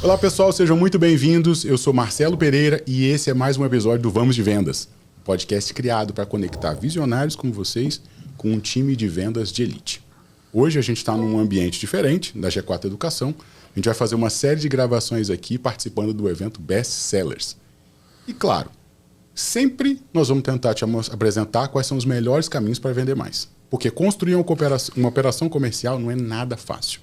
Olá pessoal, sejam muito bem-vindos. Eu sou Marcelo Pereira e esse é mais um episódio do Vamos de Vendas, um podcast criado para conectar visionários como vocês com um time de vendas de elite. Hoje a gente está num ambiente diferente da G4 Educação. A gente vai fazer uma série de gravações aqui participando do evento Best Sellers. E claro, sempre nós vamos tentar te apresentar quais são os melhores caminhos para vender mais. Porque construir uma operação comercial não é nada fácil.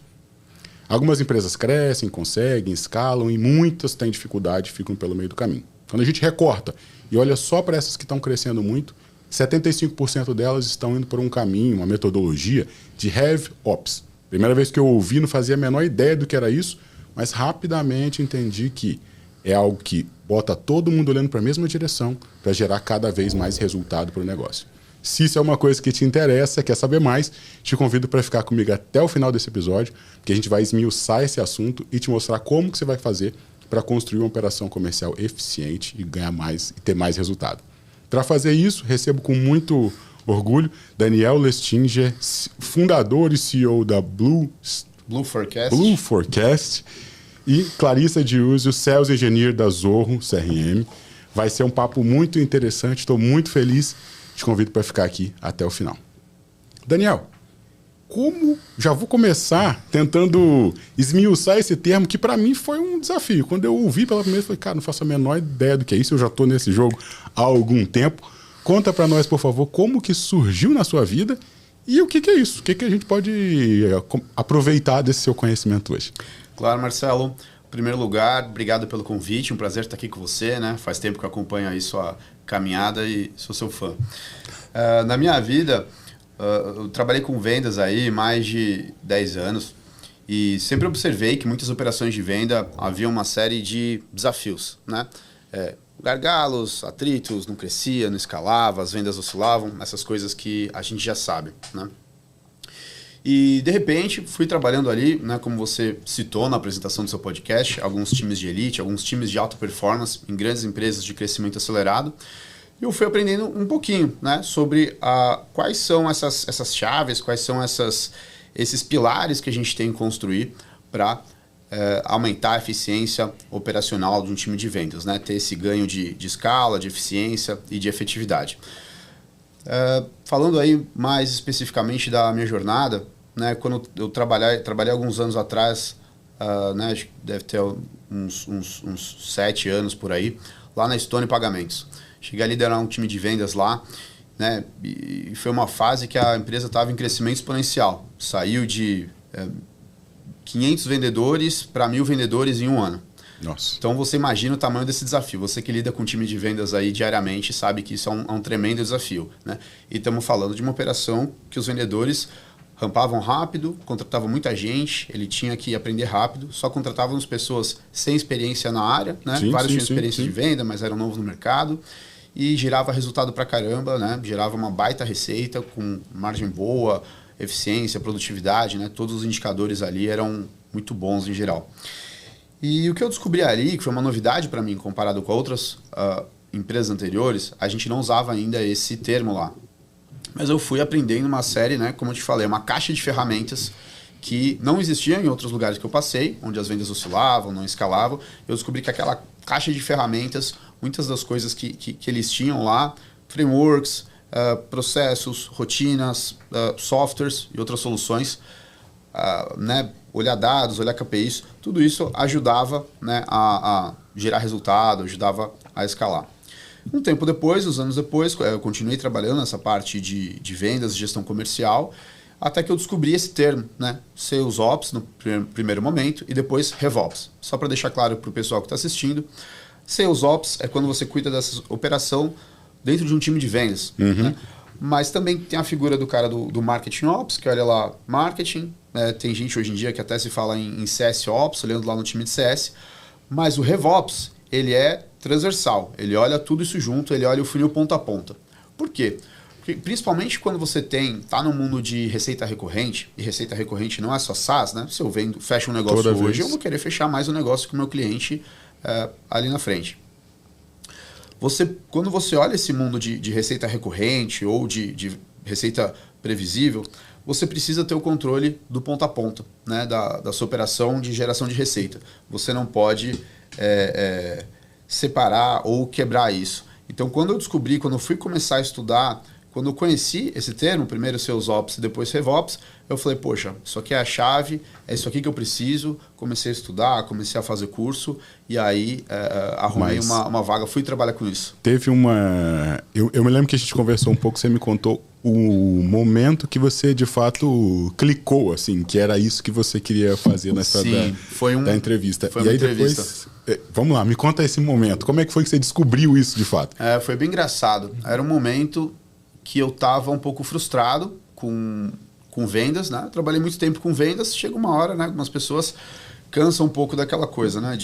Algumas empresas crescem, conseguem, escalam e muitas têm dificuldade e ficam pelo meio do caminho. Quando a gente recorta e olha só para essas que estão crescendo muito, 75% delas estão indo por um caminho, uma metodologia de RevOps. Primeira vez que eu ouvi, não fazia a menor ideia do que era isso, mas rapidamente entendi que é algo que bota todo mundo olhando para a mesma direção para gerar cada vez mais resultado para o negócio. Se isso é uma coisa que te interessa, quer saber mais, te convido para ficar comigo até o final desse episódio, que a gente vai esmiuçar esse assunto e te mostrar como que você vai fazer para construir uma operação comercial eficiente e ganhar mais e ter mais resultado. Para fazer isso, recebo com muito orgulho Daniel Lestinger, fundador e CEO da Blue Forecast, e Clarissa Diuzio, Sales Engineer da Zorro CRM. Vai ser um papo muito interessante, estou muito feliz. Te convido para ficar aqui até o final. Daniel, já vou começar tentando esmiuçar esse termo que para mim foi um desafio. Quando eu ouvi pela primeira vez, falei, cara, não faço a menor ideia do que é isso, eu já estou nesse jogo há algum tempo. Conta para nós, por favor, como que surgiu na sua vida e o que é isso? O que a gente pode aproveitar desse seu conhecimento hoje? Claro, Marcelo. Em primeiro lugar, obrigado pelo convite, um prazer estar aqui com você, né? Faz tempo que eu acompanho aí sua caminhada e sou seu fã. Na minha vida, eu trabalhei com vendas aí mais de 10 anos e sempre observei que muitas operações de venda havia uma série de desafios, né? Gargalos, atritos, não crescia, não escalava, as vendas oscilavam, essas coisas que a gente já sabe, né? E, de repente, fui trabalhando ali, né, como você citou na apresentação do seu podcast, alguns times de elite, alguns times de alta performance em grandes empresas de crescimento acelerado. E eu fui aprendendo um pouquinho, né, sobre quais são essas chaves, quais são esses pilares que a gente tem que construir para aumentar a eficiência operacional de um time de vendas, né, ter esse ganho de escala, de eficiência e de efetividade. Falando aí mais especificamente da minha jornada, né, quando eu trabalhei alguns anos atrás, né, acho que deve ter uns 7 anos por aí, lá na Stone Pagamentos. Cheguei a liderar um time de vendas lá, né, e foi uma fase que a empresa estava em crescimento exponencial. Saiu de 500 vendedores para 1.000 vendedores em um ano. Nossa. Então você imagina o tamanho desse desafio. Você que lida com um time de vendas aí diariamente sabe que isso é um tremendo desafio, né? E estamos falando de uma operação que os vendedores rampavam rápido, contratavam muita gente, ele tinha que aprender rápido, só contratavam as pessoas sem experiência na área, né? Vários tinham experiência de venda, mas eram novos no mercado, e gerava resultado pra caramba, né? Gerava uma baita receita com margem boa, eficiência, produtividade, né? Todos os indicadores ali eram muito bons em geral. E o que eu descobri ali, que foi uma novidade para mim comparado com outras empresas anteriores, a gente não usava ainda esse termo lá. Mas eu fui aprendendo uma série, né, como eu te falei, uma caixa de ferramentas que não existia em outros lugares que eu passei, onde as vendas oscilavam, não escalavam. Eu descobri que aquela caixa de ferramentas, muitas das coisas que eles tinham lá, frameworks, processos, rotinas, softwares e outras soluções, né, olhar dados, olhar KPIs, tudo isso ajudava, né, a gerar resultado, ajudava a escalar. Um tempo depois, uns anos depois, eu continuei trabalhando nessa parte de vendas e gestão comercial, até que eu descobri esse termo, né, Sales Ops no primeiro momento e depois RevOps. Só para deixar claro para o pessoal que está assistindo, Sales Ops é quando você cuida dessa operação dentro de um time de vendas. Uhum. Né? Mas também tem a figura do cara do Marketing Ops, que olha lá marketing, tem gente hoje em dia que até se fala em CS Ops, olhando lá no time de CS, mas o RevOps, ele é transversal, ele olha tudo isso junto, ele olha o funil ponta a ponta. Por quê? Porque, principalmente quando você está no mundo de receita recorrente, e receita recorrente não é só SaaS, né? Se eu fecho um negócio Toda hoje, vez. eu vou querer fechar mais um negócio com o meu cliente ali na frente. Quando você olha esse mundo de receita recorrente ou de receita previsível, você precisa ter o controle do ponta a ponta, né, da sua operação de geração de receita. Você não pode separar ou quebrar isso. Então, quando eu fui começar a estudar, quando eu conheci esse termo, primeiro Sales Ops e depois RevOps, eu falei, poxa, isso aqui é a chave, é isso aqui que eu preciso. Comecei a estudar, comecei a fazer curso e aí arrumei uma vaga, fui trabalhar com isso. Teve uma... Eu me lembro que a gente conversou um pouco, você me contou o momento que você, de fato, clicou, assim, que era isso que você queria fazer nessa da entrevista. Foi uma entrevista. Depois, vamos lá, me conta esse momento. Como é que foi que você descobriu isso, de fato? Foi bem engraçado. Era um momento que eu estava um pouco frustrado com vendas, né? Eu trabalhei muito tempo com vendas, chega uma hora, né? Algumas pessoas cansam um pouco daquela coisa, né?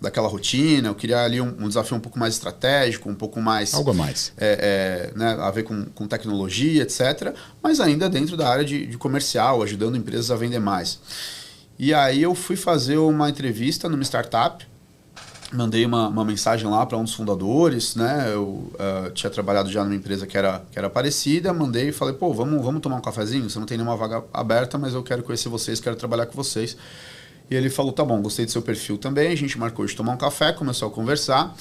Daquela rotina. Eu queria ali um desafio um pouco mais estratégico, um pouco mais... Algo a mais. Né? A ver com tecnologia, etc. Mas ainda dentro da área de comercial, ajudando empresas a vender mais. E aí eu fui fazer uma entrevista numa startup, mandei uma mensagem lá para um dos fundadores, né? Eu tinha trabalhado já numa empresa que era parecida, mandei e falei, pô, vamos tomar um cafezinho? Você não tem nenhuma vaga aberta, mas eu quero conhecer vocês, quero trabalhar com vocês. E ele falou, tá bom, gostei do seu perfil também, a gente marcou de tomar um café, começou a conversar,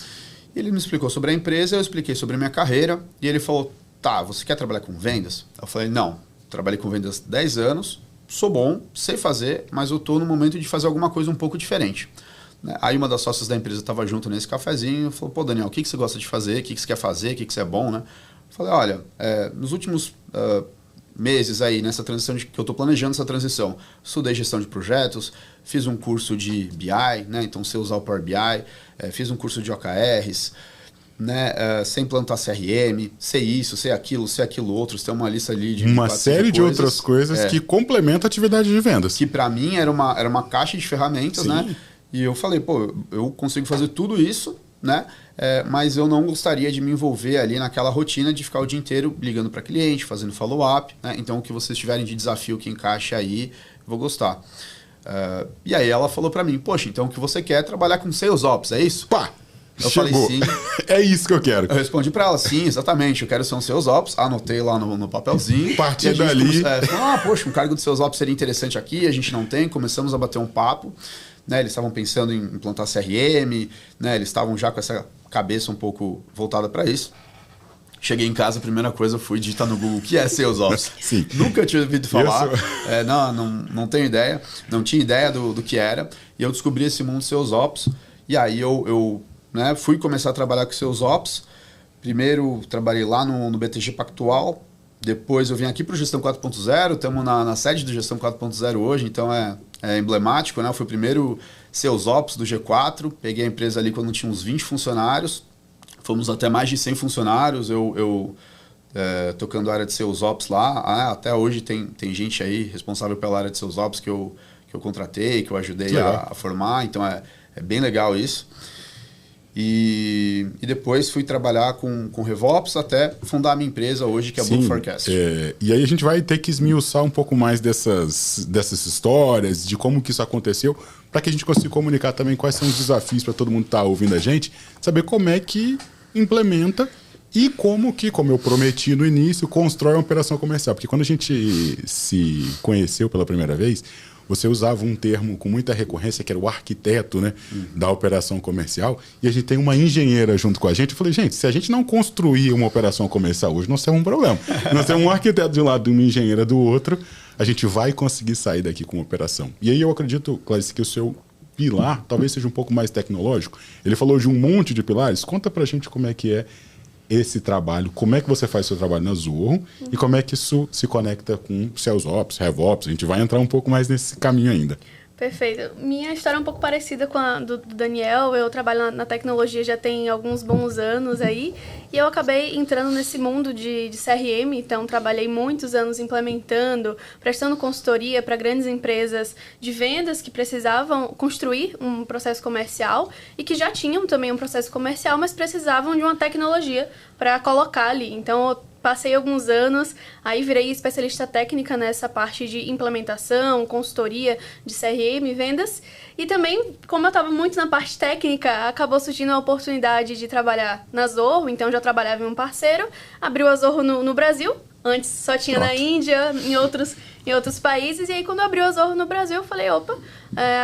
e ele me explicou sobre a empresa, eu expliquei sobre a minha carreira, e ele falou, tá, você quer trabalhar com vendas? Eu falei, não, trabalhei com vendas 10 anos, sou bom, sei fazer, mas eu estou no momento de fazer alguma coisa um pouco diferente. Aí uma das sócias da empresa estava junto nesse cafezinho, falou, pô, Daniel, o que você gosta de fazer, o que você quer fazer, o que você é bom, né? Eu falei, olha, nos últimos meses aí, nessa transição, que eu estou planejando essa transição, estudei gestão de projetos, fiz um curso de BI, né? Então sei usar o Power BI, fiz um curso de OKRs, né? Sei implantar CRM, sei isso, sei aquilo outro, você tem uma lista ali de uma série de outras coisas que complementam a atividade de vendas. Que para mim era uma caixa de ferramentas, né? E eu falei, pô, eu consigo fazer tudo isso, né? Mas eu não gostaria de me envolver ali naquela rotina de ficar o dia inteiro ligando para cliente, fazendo follow-up, né? Então, o que vocês tiverem de desafio que encaixe aí, eu vou gostar. E aí ela falou para mim, poxa, então o que você quer é trabalhar com Sales Ops, é isso? Pá! Eu falei, sim. É isso que eu quero. Eu respondi para ela, sim, exatamente, eu quero ser um Sales Ops, anotei lá no papelzinho. Partir dali. Poxa, um cargo de Sales Ops seria interessante aqui, a gente não tem, começamos a bater um papo. Né, eles estavam pensando em implantar CRM, né, eles estavam já com essa cabeça um pouco voltada para isso. Cheguei em casa, a primeira coisa fui digitar no Google o que é Sales Ops. Sim. Nunca tinha ouvido falar, não tenho ideia, não tinha ideia do que era. E eu descobri esse mundo Sales Ops, e aí eu fui começar a trabalhar com Sales Ops. Primeiro trabalhei lá no BTG Pactual, depois eu vim aqui para o Gestão 4.0, estamos na sede do Gestão 4.0 hoje, então é emblemático, né? Eu fui o primeiro Sales Ops do G4, peguei a empresa ali quando tinha uns 20 funcionários, fomos até mais de 100 funcionários, eu tocando a área de Sales Ops lá, até hoje tem gente aí responsável pela área de Sales Ops que eu contratei, que eu ajudei a formar, então é bem legal isso. E depois fui trabalhar com RevOps até fundar a minha empresa hoje, que é a Book Forecast. E aí a gente vai ter que esmiuçar um pouco mais dessas histórias, de como que isso aconteceu, para que a gente consiga comunicar também quais são os desafios para todo mundo que está ouvindo a gente, saber como é que implementa e como eu prometi no início, constrói uma operação comercial. Porque quando a gente se conheceu pela primeira vez, você usava um termo com muita recorrência, que era o arquiteto, né, da operação comercial, e a gente tem uma engenheira junto com a gente. Eu falei, gente, se a gente não construir uma operação comercial hoje, nós temos um problema. Nós temos um arquiteto de um lado e uma engenheira do outro, a gente vai conseguir sair daqui com uma operação. E aí eu acredito, Clarice, que o seu pilar talvez seja um pouco mais tecnológico. Ele falou de um monte de pilares. Conta pra gente como é que é esse trabalho, como é que você faz seu trabalho na Zorro e como é que isso se conecta com Sales Ops, RevOps. A gente vai entrar um pouco mais nesse caminho ainda. Perfeito. Minha história é um pouco parecida com a do Daniel. Eu trabalho na tecnologia já tem alguns bons anos aí. E eu acabei entrando nesse mundo de CRM. Então, trabalhei muitos anos implementando, prestando consultoria para grandes empresas de vendas que precisavam construir um processo comercial e que já tinham também um processo comercial, mas precisavam de uma tecnologia para colocar ali. Então, eu passei alguns anos, aí virei especialista técnica nessa parte de implementação, consultoria de CRM, vendas. E também, como eu estava muito na parte técnica, acabou surgindo a oportunidade de trabalhar na Zorro. Então, já trabalhava em um parceiro, abriu a Zorro no Brasil, Antes só tinha na Índia, em outros países. E aí, quando abriu a Zoho no Brasil, eu falei, opa,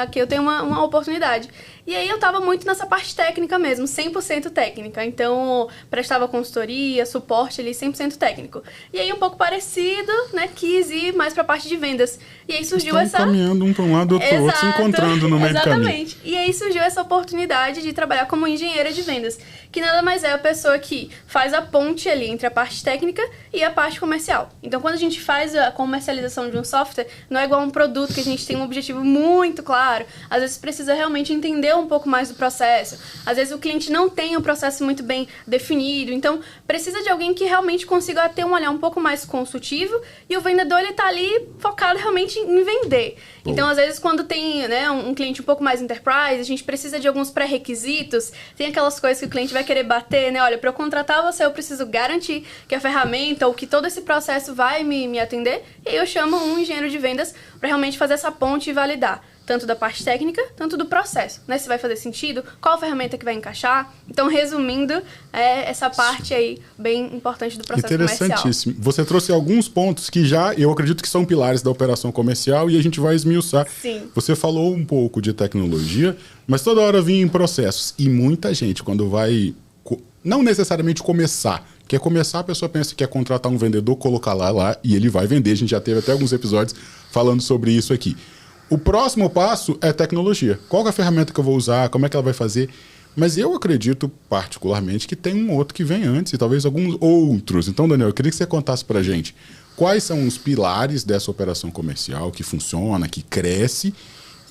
aqui eu tenho uma oportunidade. E aí, eu estava muito nessa parte técnica mesmo, 100% técnica. Então, prestava consultoria, suporte ali, 100% técnico. E aí, um pouco parecido, né, quis ir mais para a parte de vendas. E aí, surgiu essa... caminhando um para um lado, outro para o outro, se encontrando no meio do caminho. Exatamente. E aí, surgiu essa oportunidade de trabalhar como engenheira de vendas, que nada mais é a pessoa que faz a ponte ali entre a parte técnica e a parte comercial. Então, quando a gente faz a comercialização de um software, não é igual um produto que a gente tem um objetivo muito claro. Às vezes, precisa realmente entender um pouco mais do processo. Às vezes, o cliente não tem o processo muito bem definido. Então, precisa de alguém que realmente consiga ter um olhar um pouco mais consultivo, e o vendedor, ele tá ali focado realmente em vender. Então, às vezes, quando tem, né, um cliente um pouco mais enterprise, a gente precisa de alguns pré-requisitos. Tem aquelas coisas que o cliente vai querer bater, né? Olha, para eu contratar você, eu preciso garantir que a ferramenta ou que todo esse processo vai me atender. E aí eu chamo um engenheiro de vendas para realmente fazer essa ponte e validar. Tanto da parte técnica, tanto do processo, né? Se vai fazer sentido, qual ferramenta que vai encaixar. Então, resumindo, essa parte aí bem importante do processo comercial. Interessantíssimo. Você trouxe alguns pontos que eu acredito que são pilares da operação comercial, e a gente vai esmiuçar. Sim. Você falou um pouco de tecnologia, mas toda hora vinha em processos. E muita gente, quando vai, não necessariamente começar, quer começar, a pessoa pensa que quer contratar um vendedor, colocar lá e ele vai vender. A gente já teve até alguns episódios falando sobre isso aqui. O próximo passo é tecnologia. Qual é a ferramenta que eu vou usar? Como é que ela vai fazer? Mas eu acredito, particularmente, que tem um outro que vem antes e talvez alguns outros. Então, Daniel, eu queria que você contasse pra gente quais são os pilares dessa operação comercial que funciona, que cresce,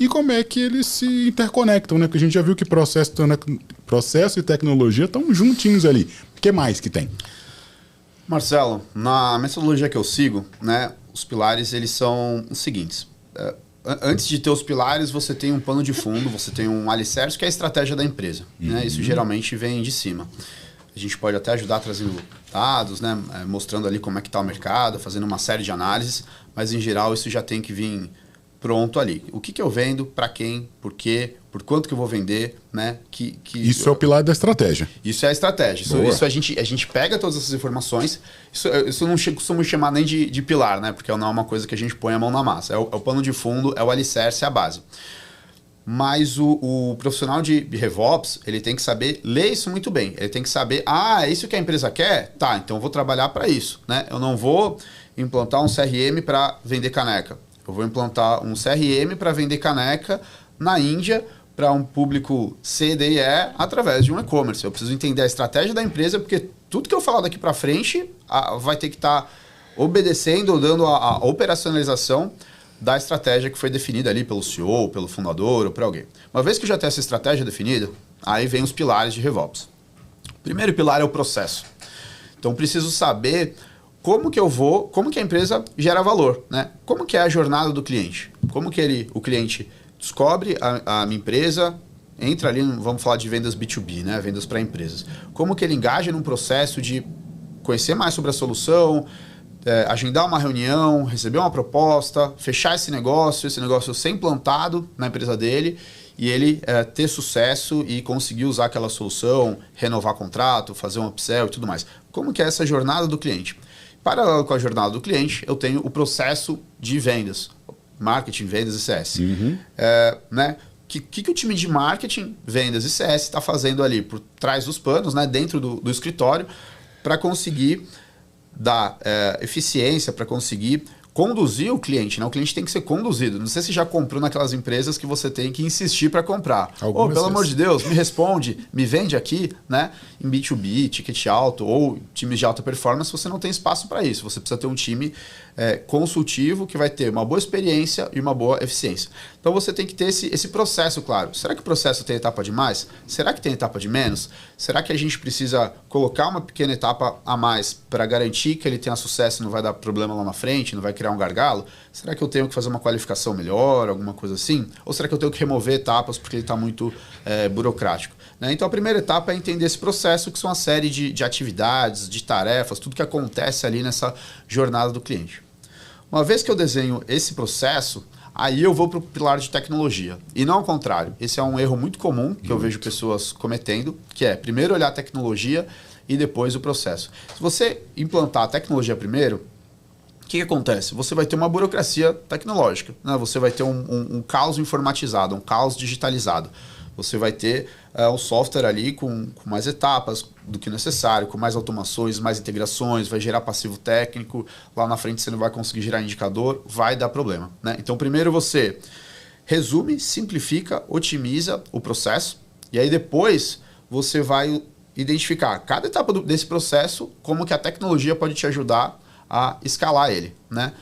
e como é que eles se interconectam, né? Porque a gente já viu que processo e tecnologia estão juntinhos ali. O que mais que tem? Marcelo, na metodologia que eu sigo, né, os pilares eles são os seguintes. Antes de ter os pilares, você tem um pano de fundo, você tem um alicerce, que é a estratégia da empresa. Né? Isso geralmente vem de cima. A gente pode até ajudar trazendo dados, né? Mostrando ali como é que está o mercado, fazendo uma série de análises, mas em geral isso já tem que vir pronto ali. O que eu vendo, para quem, por quê, por quanto que eu vou vender, né? Isso é o pilar da estratégia. Isso é a estratégia. Isso a gente pega todas essas informações. Isso não costumo chamar nem de pilar, né? Porque não é uma coisa que a gente põe a mão na massa. É o pano de fundo, é o alicerce, é a base. Mas o profissional de RevOps, ele tem que saber ler isso muito bem. Ele tem que saber, é isso que a empresa quer? Tá, então eu vou trabalhar para isso, né? Eu não vou implantar um CRM para vender caneca. Eu vou implantar um CRM para vender caneca na Índia para um público C, D e E através de um e-commerce. Eu preciso entender a estratégia da empresa, porque tudo que eu falar daqui para frente vai ter que estar obedecendo ou dando a operacionalização da estratégia que foi definida ali pelo CEO, pelo fundador ou por alguém. Uma vez que eu já tenho essa estratégia definida, aí vem os pilares de RevOps. O primeiro pilar é o processo. Então, preciso saber como que a empresa gera valor, né? Como que é a jornada do cliente? Como que o cliente descobre a minha empresa, entra ali, vamos falar de vendas B2B, né? Vendas para empresas. Como que ele engaja num processo de conhecer mais sobre a solução, agendar uma reunião, receber uma proposta, fechar esse negócio ser implantado na empresa dele e ele ter sucesso e conseguir usar aquela solução, renovar contrato, fazer um upsell e tudo mais. Como que é essa jornada do cliente? Paralelo com a jornada do cliente, eu tenho o processo de vendas, marketing, vendas e CS. Né? O que o time de marketing, vendas e CS está fazendo ali por trás dos panos, né? Dentro do escritório, para conseguir dar eficiência, para conseguir conduzir o cliente, né? O cliente tem que ser conduzido. Não sei se já comprou naquelas empresas que você tem que insistir para comprar. Pelo amor de Deus, me responde, me vende aqui, né? Em B2B, ticket alto ou times de alta performance, você não tem espaço para isso. Você precisa ter um time consultivo que vai ter uma boa experiência e uma boa eficiência. Então você tem que ter esse processo, claro. Será que o processo tem etapa de mais? Será que tem etapa de menos? Será que a gente precisa colocar uma pequena etapa a mais para garantir que ele tenha sucesso e não vai dar problema lá na frente, não vai criar um gargalo? Será que eu tenho que fazer uma qualificação melhor, alguma coisa assim? Ou será que eu tenho que remover etapas porque ele está muito burocrático? Né? Então a primeira etapa é entender esse processo, que são uma série de atividades, de tarefas, tudo que acontece ali nessa jornada do cliente. Uma vez que eu desenho esse processo, aí eu vou para o pilar de tecnologia. E não ao contrário. Esse é um erro muito comum que eu vejo pessoas cometendo, que é primeiro olhar a tecnologia e depois o processo. Se você implantar a tecnologia primeiro, que acontece? Você vai ter uma burocracia tecnológica, né? Você vai ter um caos informatizado, um caos digitalizado. Você vai ter o software ali com mais etapas do que necessário, com mais automações, mais integrações, vai gerar passivo técnico, lá na frente você não vai conseguir gerar indicador, vai dar problema, né? Então, primeiro você resume, simplifica, otimiza o processo, e aí depois você vai identificar cada etapa desse processo, como que a tecnologia pode te ajudar a escalar ele, né?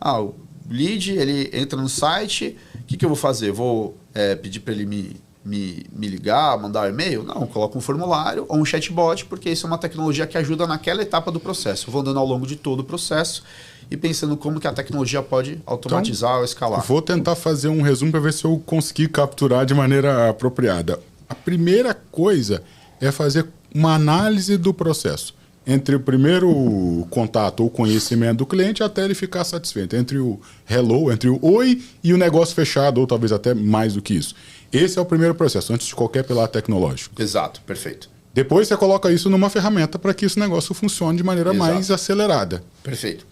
O lead, ele entra no site, o que eu vou fazer? Vou pedir para ele me ligar, mandar um e-mail? Não, coloco um formulário ou um chatbot, porque isso é uma tecnologia que ajuda naquela etapa do processo. Eu vou andando ao longo de todo o processo e pensando como que a tecnologia pode automatizar ou escalar. Vou tentar fazer um resumo para ver se eu conseguir capturar de maneira apropriada. A primeira coisa é fazer uma análise do processo. Entre o primeiro contato ou conhecimento do cliente até ele ficar satisfeito. Entre o hello, entre o oi e o negócio fechado, ou talvez até mais do que isso. Esse é o primeiro processo, antes de qualquer pilar tecnológico. Exato, perfeito. Depois você coloca isso numa ferramenta para que esse negócio funcione de maneira mais acelerada. Perfeito.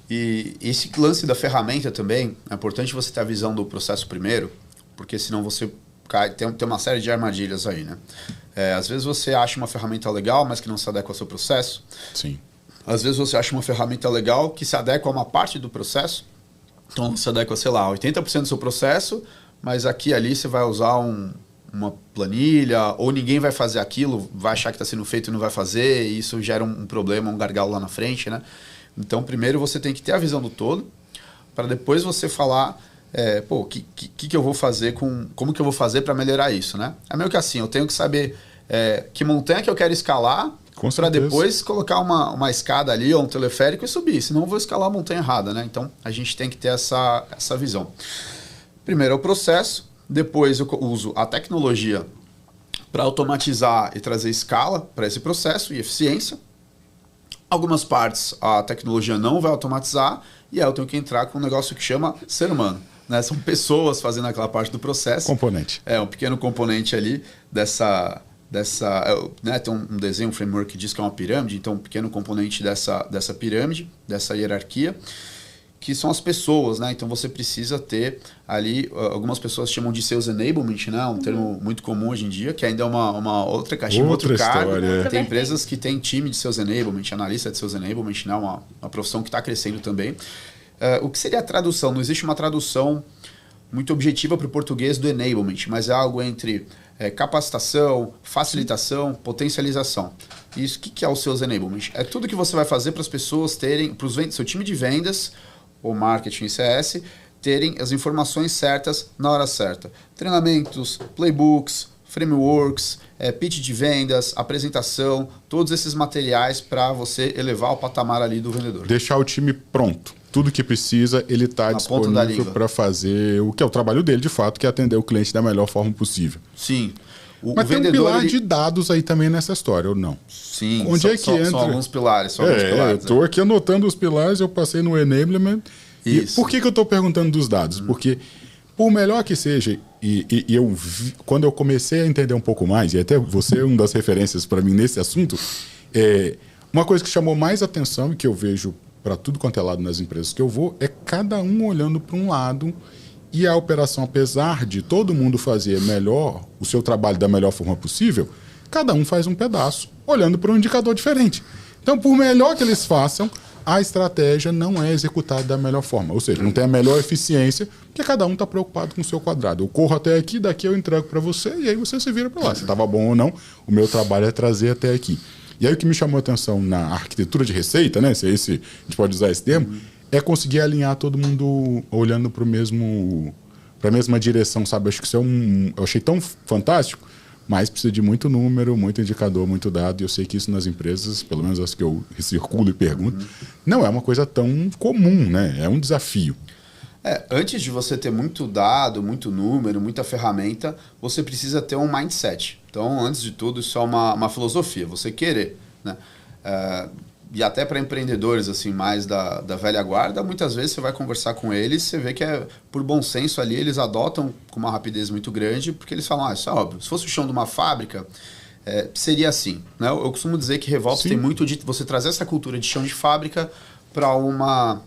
E esse lance da ferramenta também, é importante você ter a visão do processo primeiro, porque senão você tem uma série de armadilhas aí, né? Às vezes você acha uma ferramenta legal, mas que não se adequa ao seu processo. Sim. Às vezes você acha uma ferramenta legal que se adequa a uma parte do processo. Então se adequa, sei lá, 80% do seu processo, mas aqui e ali você vai usar uma planilha, ou ninguém vai fazer aquilo, vai achar que está sendo feito e não vai fazer, e isso gera um problema, um gargalo lá na frente, né? Então primeiro você tem que ter a visão do todo, para depois você falar... o que eu vou fazer como que eu vou fazer para melhorar isso, né? É meio que assim, eu tenho que saber que montanha que eu quero escalar para depois colocar uma escada ali ou um teleférico e subir, senão eu vou escalar a montanha errada, né? Então a gente tem que ter essa visão. Primeiro é o processo, depois eu uso a tecnologia para automatizar e trazer escala para esse processo e eficiência. Algumas partes a tecnologia não vai automatizar e aí eu tenho que entrar com um negócio que chama ser humano. Né? São pessoas fazendo aquela parte do processo. Componente. Um pequeno componente ali né? Tem um desenho, um framework que diz que é uma pirâmide, então um pequeno componente dessa pirâmide, dessa hierarquia, que são as pessoas, né? Então você precisa ter ali, algumas pessoas chamam de sales enablement, né? Um termo muito comum hoje em dia, que ainda é uma outra caixinha, outro cargo. Tem empresas que têm time de sales enablement, analista de sales enablement, né? Uma profissão que está crescendo também. O que seria a tradução? Não existe uma tradução muito objetiva para o português do enablement, mas é algo entre capacitação, facilitação, potencialização. Isso, o que é o sales enablement? É tudo que você vai fazer para as pessoas terem, para o seu time de vendas, ou marketing e CS, terem as informações certas na hora certa. Treinamentos, playbooks, frameworks, pitch de vendas, apresentação, todos esses materiais para você elevar o patamar ali do vendedor. Deixar o time pronto. Tudo que precisa, ele está disponível para fazer o que é o trabalho dele, de fato, que é atender o cliente da melhor forma possível. Sim. Mas tem um pilar de dados aí também nessa história, ou não? Sim, onde é que entra? São alguns pilares. Eu estou aqui anotando os pilares, eu passei no enablement. Por que eu estou perguntando dos dados? Porque, por melhor que seja, quando eu comecei a entender um pouco mais, e até você é uma das referências para mim nesse assunto, uma coisa que chamou mais atenção e que eu vejo para tudo quanto é lado nas empresas que eu vou, é cada um olhando para um lado. E a operação, apesar de todo mundo fazer melhor o seu trabalho da melhor forma possível, cada um faz um pedaço, olhando para um indicador diferente. Então, por melhor que eles façam, a estratégia não é executada da melhor forma. Ou seja, não tem a melhor eficiência, porque cada um está preocupado com o seu quadrado. Eu corro até aqui, daqui eu entrego para você, e aí você se vira para lá. Se estava bom ou não, o meu trabalho é trazer até aqui. E aí o que me chamou a atenção na arquitetura de receita, né, se a gente pode usar esse termo, é conseguir alinhar todo mundo olhando para a mesma direção, sabe? Acho que isso eu achei tão fantástico, mas precisa de muito número, muito indicador, muito dado, e eu sei que isso nas empresas, pelo menos as que eu circulo e pergunto, não é uma coisa tão comum, né? É um desafio. Antes de você ter muito dado, muito número, muita ferramenta, você precisa ter um mindset. Então, antes de tudo, isso é uma filosofia, você querer, né? E até para empreendedores assim mais da velha guarda, muitas vezes você vai conversar com eles, você vê que por bom senso ali, eles adotam com uma rapidez muito grande, porque eles falam, isso é óbvio, se fosse o chão de uma fábrica, seria assim. Né? Eu costumo dizer que Revolve tem muito de você trazer essa cultura de chão de fábrica para uma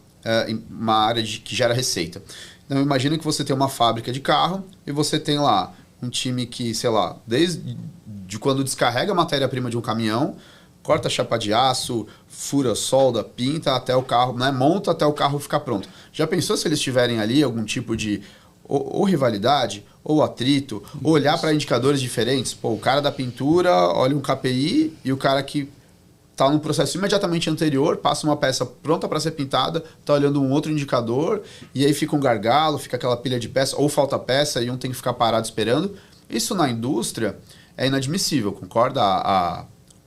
uma área que gera receita. Então, imagina que você tem uma fábrica de carro e você tem lá um time que, sei lá, desde quando descarrega a matéria-prima de um caminhão, corta a chapa de aço, fura, solda, pinta até o carro, né, monta até o carro ficar pronto. Já pensou se eles tiverem ali algum tipo de ou rivalidade, ou atrito, ou olhar para indicadores diferentes? Pô, o cara da pintura olha um KPI e o cara que está no processo imediatamente anterior, passa uma peça pronta para ser pintada, está olhando um outro indicador, e aí fica um gargalo, fica aquela pilha de peça, ou falta peça e um tem que ficar parado esperando. Isso na indústria é inadmissível, concorda?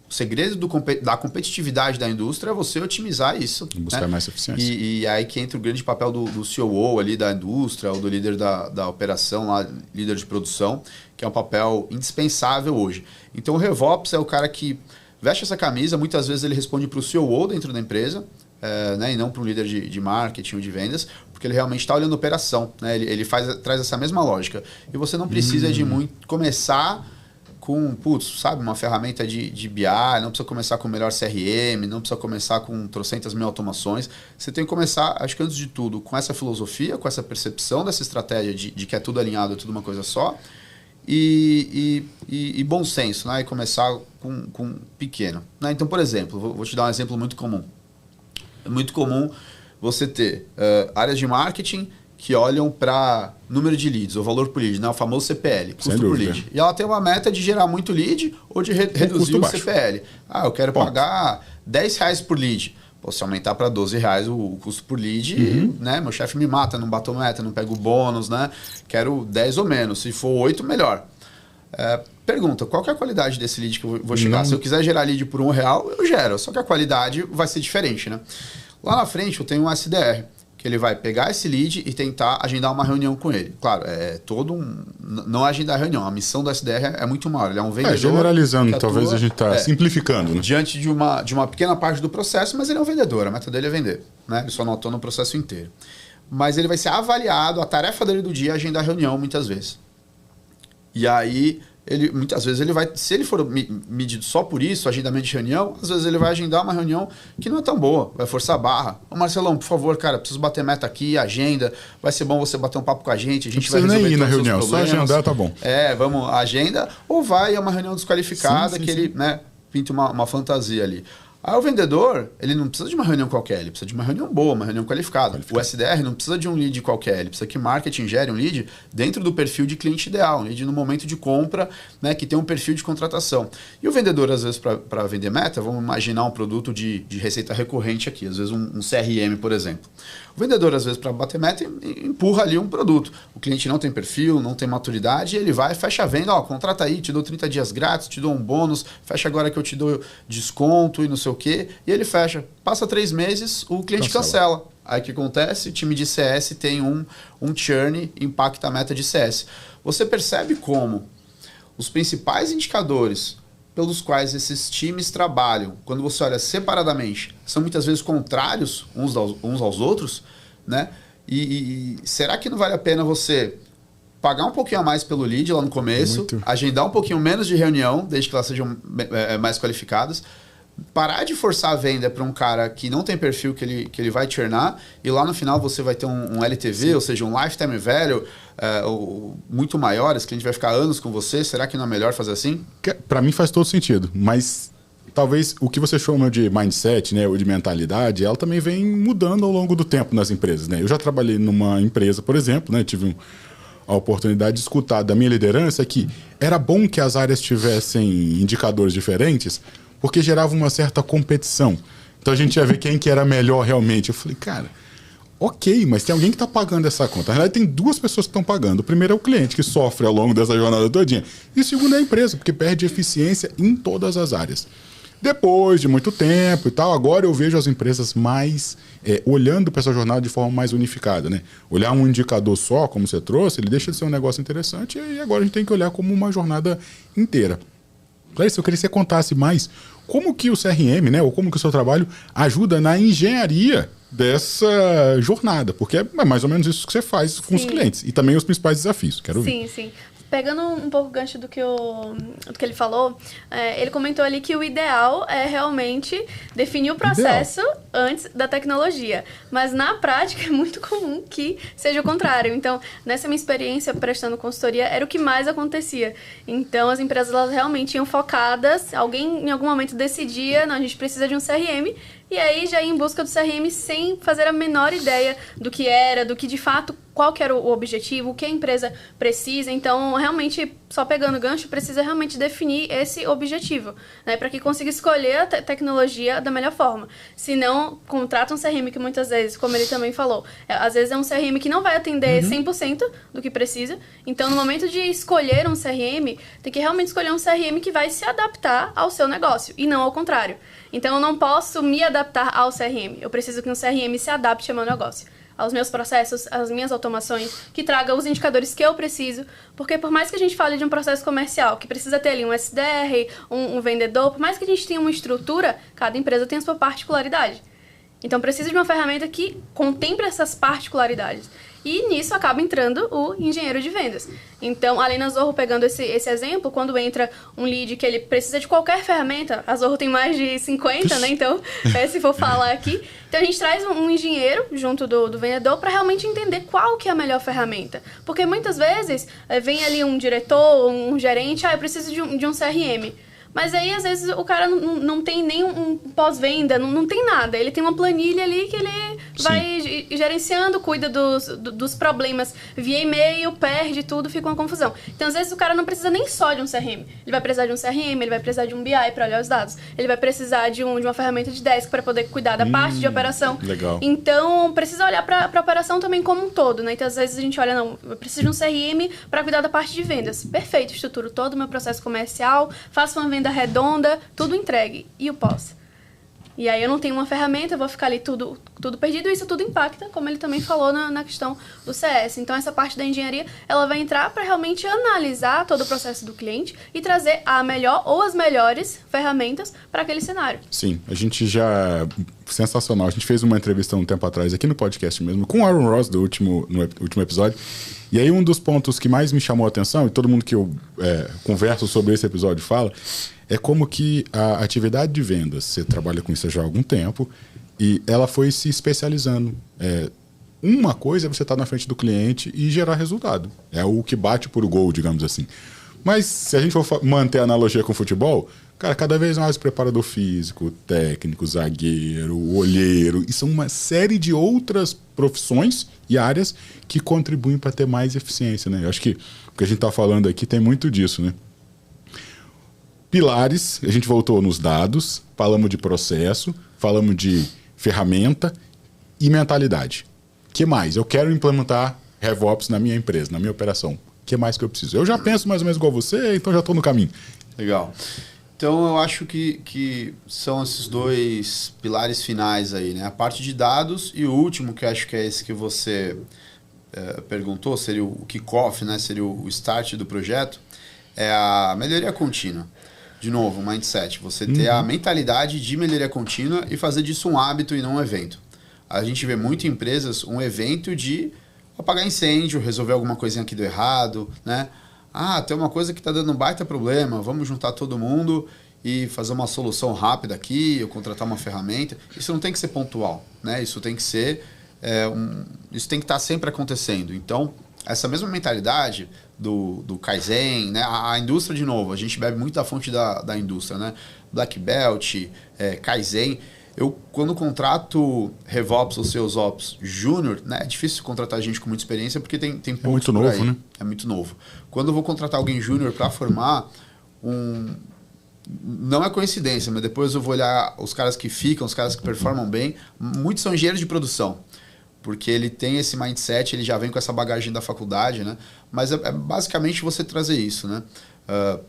O segredo da competitividade da indústria é você otimizar isso. Buscar, né, mais eficiência. E aí que entra o grande papel do COO ali da indústria, ou do líder da operação, lá, líder de produção, que é um papel indispensável hoje. Então o RevOps é o cara que veste essa camisa, muitas vezes ele responde para o COO dentro da empresa, né, e não para um líder de marketing ou de vendas, porque ele realmente está olhando a operação. Né, ele traz essa mesma lógica. E você não precisa de muito começar com, sabe, uma ferramenta de BI, não precisa começar com o melhor CRM, não precisa começar com trocentas mil automações. Você tem que começar, acho que antes de tudo, com essa filosofia, com essa percepção dessa estratégia de que é tudo alinhado, é tudo uma coisa só, e bom senso, né? E começar com pequeno. Né? Então, por exemplo, vou te dar um exemplo muito comum. É muito comum você ter áreas de marketing que olham para número de leads, ou valor por lead, né? O famoso CPL, custo por lead. E ela tem uma meta de gerar muito lead ou de reduzir o CPL. Eu quero pagar R$10 por lead. Pô, se aumentar para R$12 o custo por lead, né? Meu chefe me mata, não bato meta, não pego bônus, né? Quero 10 ou menos. Se for 8, melhor. Pergunta, qual que é a qualidade desse lead que eu vou chegar? Se eu quiser gerar lead por R$1, eu gero. Só que a qualidade vai ser diferente, né? Lá na frente eu tenho um SDR, que ele vai pegar esse lead e tentar agendar uma reunião com ele. Claro, não é agendar a reunião, a missão do SDR é muito maior. Ele é um vendedor. Generalizando, talvez a gente está simplificando. Né? Diante de uma pequena parte do processo, mas ele é um vendedor, a meta dele é vender. Né? Ele só não atua no processo inteiro. Mas ele vai ser avaliado, a tarefa dele do dia é agendar a reunião, muitas vezes. E aí, muitas vezes ele vai, se ele for medido só por isso, agendamento de reunião, às vezes ele vai agendar uma reunião que não é tão boa, vai forçar a barra. Ô Marcelão, por favor, cara, preciso bater meta aqui, agenda, vai ser bom você bater um papo com a gente vai resolver nem ir na todos reunião, os problemas. Só agendar tá bom. Vamos, agenda, ou vai a uma reunião desqualificada, sim, ele, né, pinta uma fantasia ali. Aí o vendedor, ele não precisa de uma reunião qualquer, ele precisa de uma reunião boa, uma reunião qualificada. O SDR não precisa de um lead qualquer, ele precisa que marketing gere um lead dentro do perfil de cliente ideal, um lead no momento de compra, né, que tem um perfil de contratação. E o vendedor, às vezes, para vender meta, vamos imaginar um produto de receita recorrente aqui, às vezes um CRM, por exemplo. O vendedor, às vezes, para bater meta, empurra ali um produto. O cliente não tem perfil, não tem maturidade, e ele vai, fecha a venda, contrata aí, te dou 30 dias grátis, te dou um bônus, fecha agora que eu te dou desconto e não sei o quê, e ele fecha. Passa 3 meses, o cliente cancela. Aí o que acontece? O time de CS tem um churn, impacta a meta de CS. Você percebe como os principais indicadores pelos quais esses times trabalham, quando você olha separadamente, são muitas vezes contrários uns aos outros, né? E será que não vale a pena você pagar um pouquinho a mais pelo lead lá no começo, agendar um pouquinho menos de reunião, desde que elas sejam mais qualificadas, parar de forçar a venda para um cara que não tem perfil que ele vai churnar, e lá no final você vai ter um LTV, ou seja, um lifetime value muito maior, esse cliente vai ficar anos com você. Será que não é melhor fazer assim? Para mim faz todo sentido, mas talvez o que você chama de mindset, né, ou de mentalidade, ela também vem mudando ao longo do tempo nas empresas. Né? Eu já trabalhei numa empresa, por exemplo, né, tive a oportunidade de escutar da minha liderança que era bom que as áreas tivessem indicadores diferentes, porque gerava uma certa competição. Então a gente ia ver quem que era melhor realmente. Eu falei, cara, ok, mas tem alguém que está pagando essa conta. Na realidade, tem 2 pessoas que estão pagando. O primeiro é o cliente, que sofre ao longo dessa jornada todinha. E o segundo é a empresa, porque perde eficiência em todas as áreas. Depois de muito tempo e tal, agora eu vejo as empresas mais olhando para essa jornada de forma mais unificada. Né? Olhar um indicador só, como você trouxe, ele deixa de ser um negócio interessante, e agora a gente tem que olhar como uma jornada inteira. Clarice, eu queria que você contasse mais como que o CRM, né, ou como que o seu trabalho ajuda na engenharia dessa jornada, porque é mais ou menos isso que você faz com os clientes e também os principais desafios. Quero ouvir. Sim. Pegando um pouco o gancho do que ele falou, ele comentou ali que o ideal é realmente definir o processo antes da tecnologia. Mas na prática é muito comum que seja o contrário. Então, nessa minha experiência prestando consultoria, era o que mais acontecia. Então, as empresas elas realmente iam focadas, alguém em algum momento decidia, não, a gente precisa de um CRM, e aí já ia em busca do CRM sem fazer a menor ideia do que era, do que de fato, qual que era o objetivo, o que a empresa precisa. Então, realmente, só pegando o gancho, precisa realmente definir esse objetivo, né, para que consiga escolher a tecnologia da melhor forma. Se não, contrata um CRM que muitas vezes, como ele também falou, às vezes é um CRM que não vai atender 100% do que precisa. Então, no momento de escolher um CRM, tem que realmente escolher um CRM que vai se adaptar ao seu negócio, e não ao contrário. Então, eu não posso me adaptar ao CRM. Eu preciso que um CRM se adapte ao meu negócio, aos meus processos, às minhas automações, que traga os indicadores que eu preciso. Porque por mais que a gente fale de um processo comercial, que precisa ter ali um SDR, um vendedor, por mais que a gente tenha uma estrutura, cada empresa tem a sua particularidade. Então, precisa de uma ferramenta que contemple essas particularidades. E nisso acaba entrando o engenheiro de vendas. Então, além da Zorro, pegando esse exemplo, quando entra um lead que ele precisa de qualquer ferramenta, a Zorro tem mais de 50, né? Então, se for falar aqui, então a gente traz um engenheiro junto do vendedor para realmente entender qual que é a melhor ferramenta. Porque muitas vezes vem ali um diretor, um gerente, eu preciso de um CRM. Mas aí, às vezes, o cara não tem nem um pós-venda, não tem nada. Ele tem uma planilha ali que ele vai gerenciando, cuida dos problemas via e-mail, perde tudo, fica uma confusão. Então, às vezes, o cara não precisa nem só de um CRM. Ele vai precisar de um CRM, ele vai precisar de um BI para olhar os dados. Ele vai precisar de uma ferramenta de desk para poder cuidar da parte de operação. Legal. Então, precisa olhar para a operação também como um todo, né? Então, às vezes, a gente olha, não, eu preciso de um CRM para cuidar da parte de vendas. Perfeito, estruturo todo o meu processo comercial, faço uma venda redonda, tudo entregue. E o pós? E aí eu não tenho uma ferramenta, eu vou ficar ali tudo perdido, e isso tudo impacta, como ele também falou na questão do CS. Então essa parte da engenharia, ela vai entrar para realmente analisar todo o processo do cliente e trazer a melhor ou as melhores ferramentas para aquele cenário. Sim, a gente já... Sensacional. A gente fez uma entrevista um tempo atrás aqui no podcast mesmo, com o Aaron Ross no último episódio. E aí um dos pontos que mais me chamou a atenção, e todo mundo que eu converso sobre esse episódio fala, é como que a atividade de vendas, você trabalha com isso já há algum tempo, e ela foi se especializando. Uma coisa é você estar na frente do cliente e gerar resultado. É o que bate por gol, digamos assim. Mas se a gente for manter a analogia com o futebol, cara, cada vez mais o preparador físico, técnico, zagueiro, olheiro, e são uma série de outras profissões e áreas que contribuem para ter mais eficiência, né? Eu acho que o que a gente está falando aqui tem muito disso, né? Pilares, a gente voltou nos dados, falamos de processo, falamos de ferramenta e mentalidade. O que mais? Eu quero implementar RevOps na minha empresa, na minha operação. O que mais que eu preciso? Eu já penso mais ou menos igual você, então já estou no caminho. Legal. Então, eu acho que são esses dois pilares finais aí, né? A parte de dados e o último, que eu acho que é esse que você perguntou, seria o kick-off, né? Seria o start do projeto, é a melhoria contínua. De novo, mindset. Você ter a mentalidade de melhoria contínua e fazer disso um hábito e não um evento. A gente vê muito em empresas um evento de apagar incêndio, resolver alguma coisinha que deu errado, né? Ah, tem uma coisa que está dando um baita problema, vamos juntar todo mundo e fazer uma solução rápida aqui, ou contratar uma ferramenta. Isso não tem que ser pontual, né? Isso tem que ser... isso tem que estar sempre acontecendo. Então, essa mesma mentalidade do Kaizen, né? A indústria, de novo, a gente bebe muito da fonte da indústria, né? Black Belt, Kaizen. Eu, quando contrato RevOps ou SalesOps Júnior, né, é difícil contratar gente com muita experiência porque tem poucos muito novo, aí. né? É muito novo. Quando eu vou contratar alguém júnior para formar, não é coincidência, mas depois eu vou olhar os caras que ficam, os caras que performam bem. Muitos são engenheiros de produção, porque ele tem esse mindset, ele já vem com essa bagagem da faculdade, né? Mas é basicamente você trazer isso, né?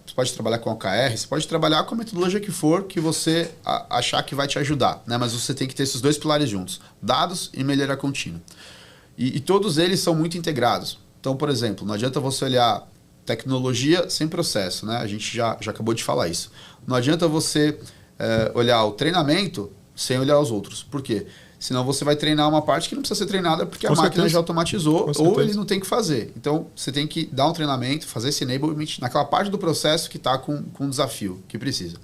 Você pode trabalhar com OKR, você pode trabalhar com a metodologia que for, que você achar que vai te ajudar, né? Mas você tem que ter esses dois pilares juntos, dados e melhoria contínua. E todos eles são muito integrados. Então, por exemplo, não adianta você olhar tecnologia sem processo, né? A gente já acabou de falar isso. Não adianta você olhar o treinamento sem olhar os outros. Por quê? Senão você vai treinar uma parte que não precisa ser treinada porque Com a máquina certeza. já automatizou Com ou certeza. ele não tem que fazer. Então, você tem que dar um treinamento, fazer esse enablement naquela parte do processo que está com um desafio que precisa.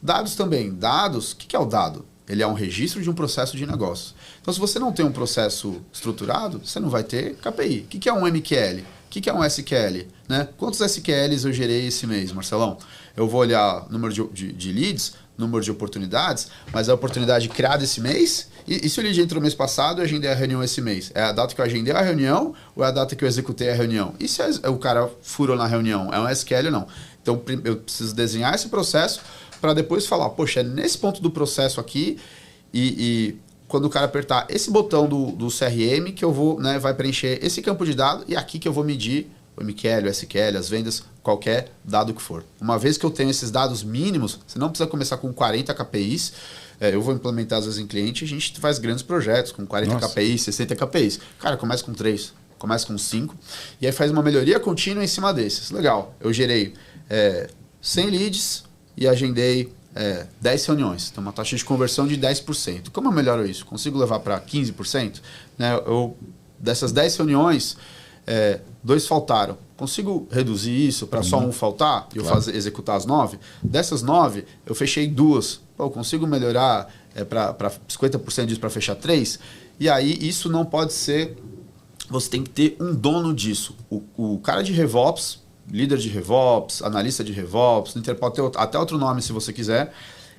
Dados também. Dados, o que é o dado? Ele é um registro de um processo de negócio. Então, se você não tem um processo estruturado, você não vai ter KPI. O que é um MQL? O que é um SQL? Né? Quantos SQLs eu gerei esse mês, Marcelão? Eu vou olhar número de leads, número de oportunidades, mas a oportunidade criada esse mês, e se o lead entrou mês passado e eu agendei a reunião esse mês? É a data que eu agendei a reunião ou é a data que eu executei a reunião? E se o cara furou na reunião? É um SQL ou não? Então, eu preciso desenhar esse processo para depois falar, poxa, é nesse ponto do processo aqui e quando o cara apertar esse botão do CRM que eu vou, né, vai preencher esse campo de dados e aqui que eu vou medir o MQL, o SQL, as vendas, qualquer dado que for. Uma vez que eu tenho esses dados mínimos, você não precisa começar com 40 KPIs, eu vou implementar às vezes em cliente, a gente faz grandes projetos com 40 KPIs, 60 KPIs. Cara, começa com 3, começa com 5, e aí faz uma melhoria contínua em cima desses. Legal, eu gerei 100 leads e agendei 10 reuniões. Então, uma taxa de conversão de 10%. Como eu melhoro isso? Consigo levar para 15%? Né? Dessas 10 reuniões, 2 faltaram. Consigo reduzir isso para só um faltar e eu executar as 9? Dessas 9, eu fechei 2. Pô, consigo melhorar para 50% disso para fechar 3? E aí, isso não pode ser... Você tem que ter um dono disso. O cara de RevOps, líder de RevOps, analista de RevOps, pode ter até outro nome se você quiser,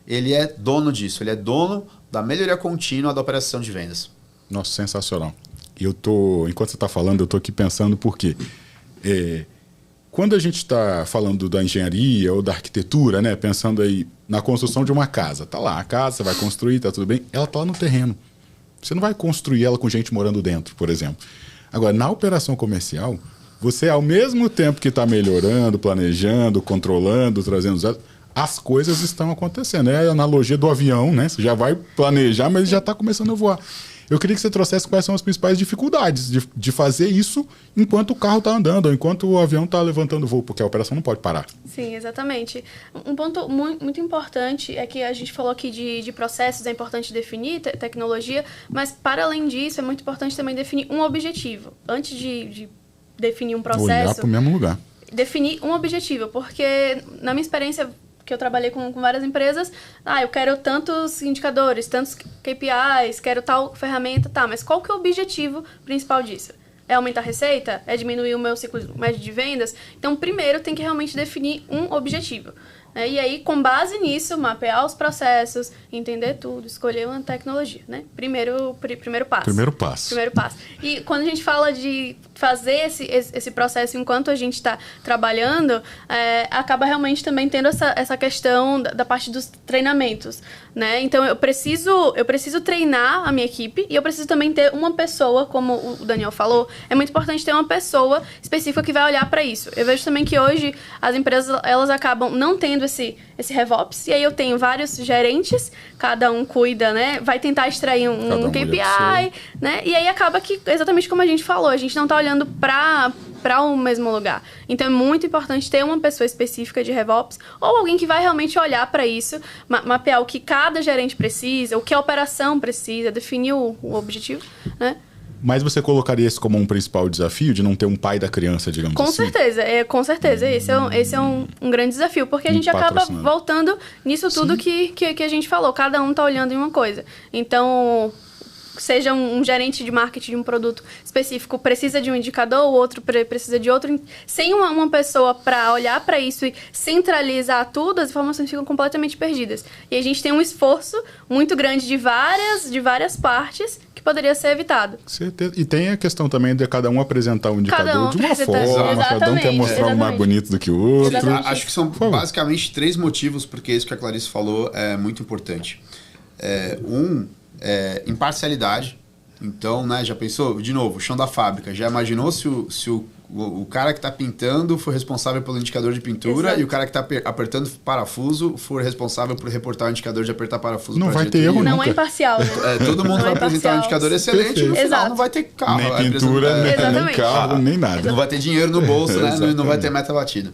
ele é dono disso, ele é dono da melhoria contínua da operação de vendas. Nossa, sensacional. Enquanto você está falando, eu estou aqui pensando por quê. Quando a gente está falando da engenharia ou da arquitetura, né, pensando aí na construção de uma casa, tá lá a casa, você vai construir, tá tudo bem, ela tá lá no terreno. Você não vai construir ela com gente morando dentro, por exemplo. Agora, na operação comercial, você, ao mesmo tempo que está melhorando, planejando, controlando, trazendo os dados, as coisas estão acontecendo. É a analogia do avião, né? Você já vai planejar, mas já está começando a voar. Eu queria que você trouxesse quais são as principais dificuldades de fazer isso enquanto o carro está andando, ou enquanto o avião está levantando voo, porque a operação não pode parar. Sim, exatamente. Um ponto muito importante é que a gente falou aqui de processos, é importante definir tecnologia, mas para além disso, é muito importante também definir um objetivo. Antes de definir um processo... Olhar para o mesmo lugar. Definir um objetivo, porque na minha experiência... que eu trabalhei com várias empresas, eu quero tantos indicadores, tantos KPIs, quero tal ferramenta, mas qual que é o objetivo principal disso? É aumentar a receita? É diminuir o meu ciclo médio de vendas? Então, primeiro, tem que realmente definir um objetivo. E aí, com base nisso, mapear os processos, entender tudo, escolher uma tecnologia, né? Primeiro passo. Primeiro passo. E quando a gente fala de fazer esse processo enquanto a gente está trabalhando, acaba realmente também tendo essa questão da parte dos treinamentos, né? Então, eu preciso treinar a minha equipe e eu preciso também ter uma pessoa, como o Daniel falou, é muito importante ter uma pessoa específica que vai olhar para isso. Eu vejo também que hoje as empresas, elas acabam não tendo esse RevOps, e aí eu tenho vários gerentes, cada um cuida, né? Vai tentar extrair um KPI, né? E aí acaba que, exatamente como a gente falou, a gente não está olhando para o mesmo lugar. Então é muito importante ter uma pessoa específica de RevOps ou alguém que vai realmente olhar para isso, mapear o que cada gerente precisa, o que a operação precisa, definir o objetivo, né? Mas você colocaria isso como um principal desafio de não ter um pai da criança, digamos com assim? Com certeza. Esse é um grande desafio, porque a gente acaba voltando nisso tudo que a gente falou. Cada um está olhando em uma coisa. Então, seja um gerente de marketing de um produto específico precisa de um indicador, o outro precisa de outro. Sem uma pessoa para olhar para isso e centralizar tudo, as informações ficam completamente perdidas. E a gente tem um esforço muito grande de várias partes que poderia ser evitado. Certeza. E tem a questão também de cada um apresentar um indicador de uma forma, cada um quer mostrar um mais bonito do que o outro. Acho que são basicamente 3 motivos, porque isso que a Clarice falou é muito importante. Imparcialidade. Então, né, já pensou? De novo, o chão da fábrica. Já imaginou se o cara que está pintando for responsável pelo indicador de pintura? Exato. E o cara que está apertando parafuso for responsável por reportar o indicador de apertar parafuso? Não vai ter erro nunca. Não é imparcial, né? Todo mundo vai apresentar um indicador excelente e no final não vai ter carro. Nem pintura, nem carro, nem nada. Não vai ter dinheiro no bolso, né? Não vai ter meta batida.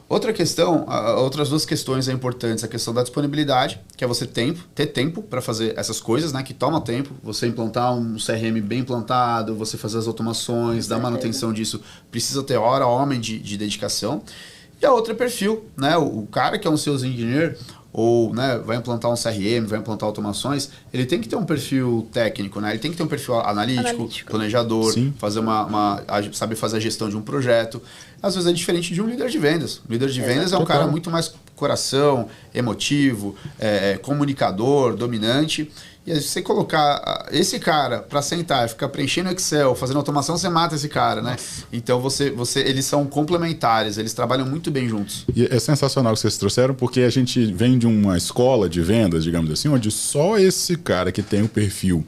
Outra questão, outras duas questões importantes, a questão da disponibilidade, que é você ter tempo para fazer essas coisas, né, que toma tempo, você implantar um CRM bem implantado, você fazer as automações, dar manutenção disso, precisa ter homem de dedicação. E a outra é perfil, né, o cara que é um sales engineer, ou, né, vai implantar um CRM, vai implantar automações, ele tem que ter um perfil técnico, né? Ele tem que ter um perfil analítico. Planejador, fazer saber fazer a gestão de um projeto. Às vezes é diferente de um líder de vendas. O líder de vendas é um cara muito mais coração, emotivo, comunicador, dominante. E aí, se você colocar esse cara para sentar e ficar preenchendo Excel, fazendo automação, você mata esse cara, né? Nossa. Então, eles são complementares, eles trabalham muito bem juntos. E é sensacional o que vocês trouxeram, porque a gente vem de uma escola de vendas, digamos assim, onde só esse cara que tem o perfil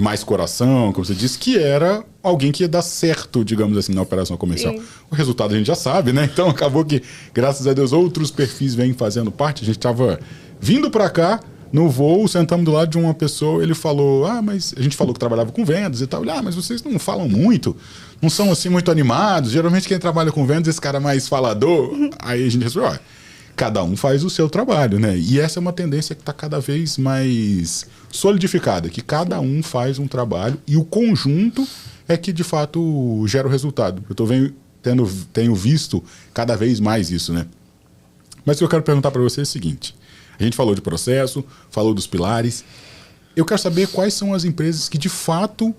mais coração, como você disse, que era alguém que ia dar certo, digamos assim, na operação comercial. Sim. O resultado a gente já sabe, né? Então, acabou que, graças a Deus, outros perfis vêm fazendo parte. A gente estava vindo para cá, no voo, sentamos do lado de uma pessoa, ele falou, mas a gente falou que trabalhava com vendas e tal, mas vocês não falam muito, não são assim muito animados, geralmente quem trabalha com vendas, esse cara mais falador. Aí a gente respondeu, cada um faz o seu trabalho, né? E essa é uma tendência que está cada vez mais solidificada, que cada um faz um trabalho e o conjunto é que de fato gera o resultado. Eu tenho visto cada vez mais isso, né? Mas o que eu quero perguntar para você é o seguinte: a gente falou de processo, falou dos pilares. Eu quero saber quais são as empresas que de fato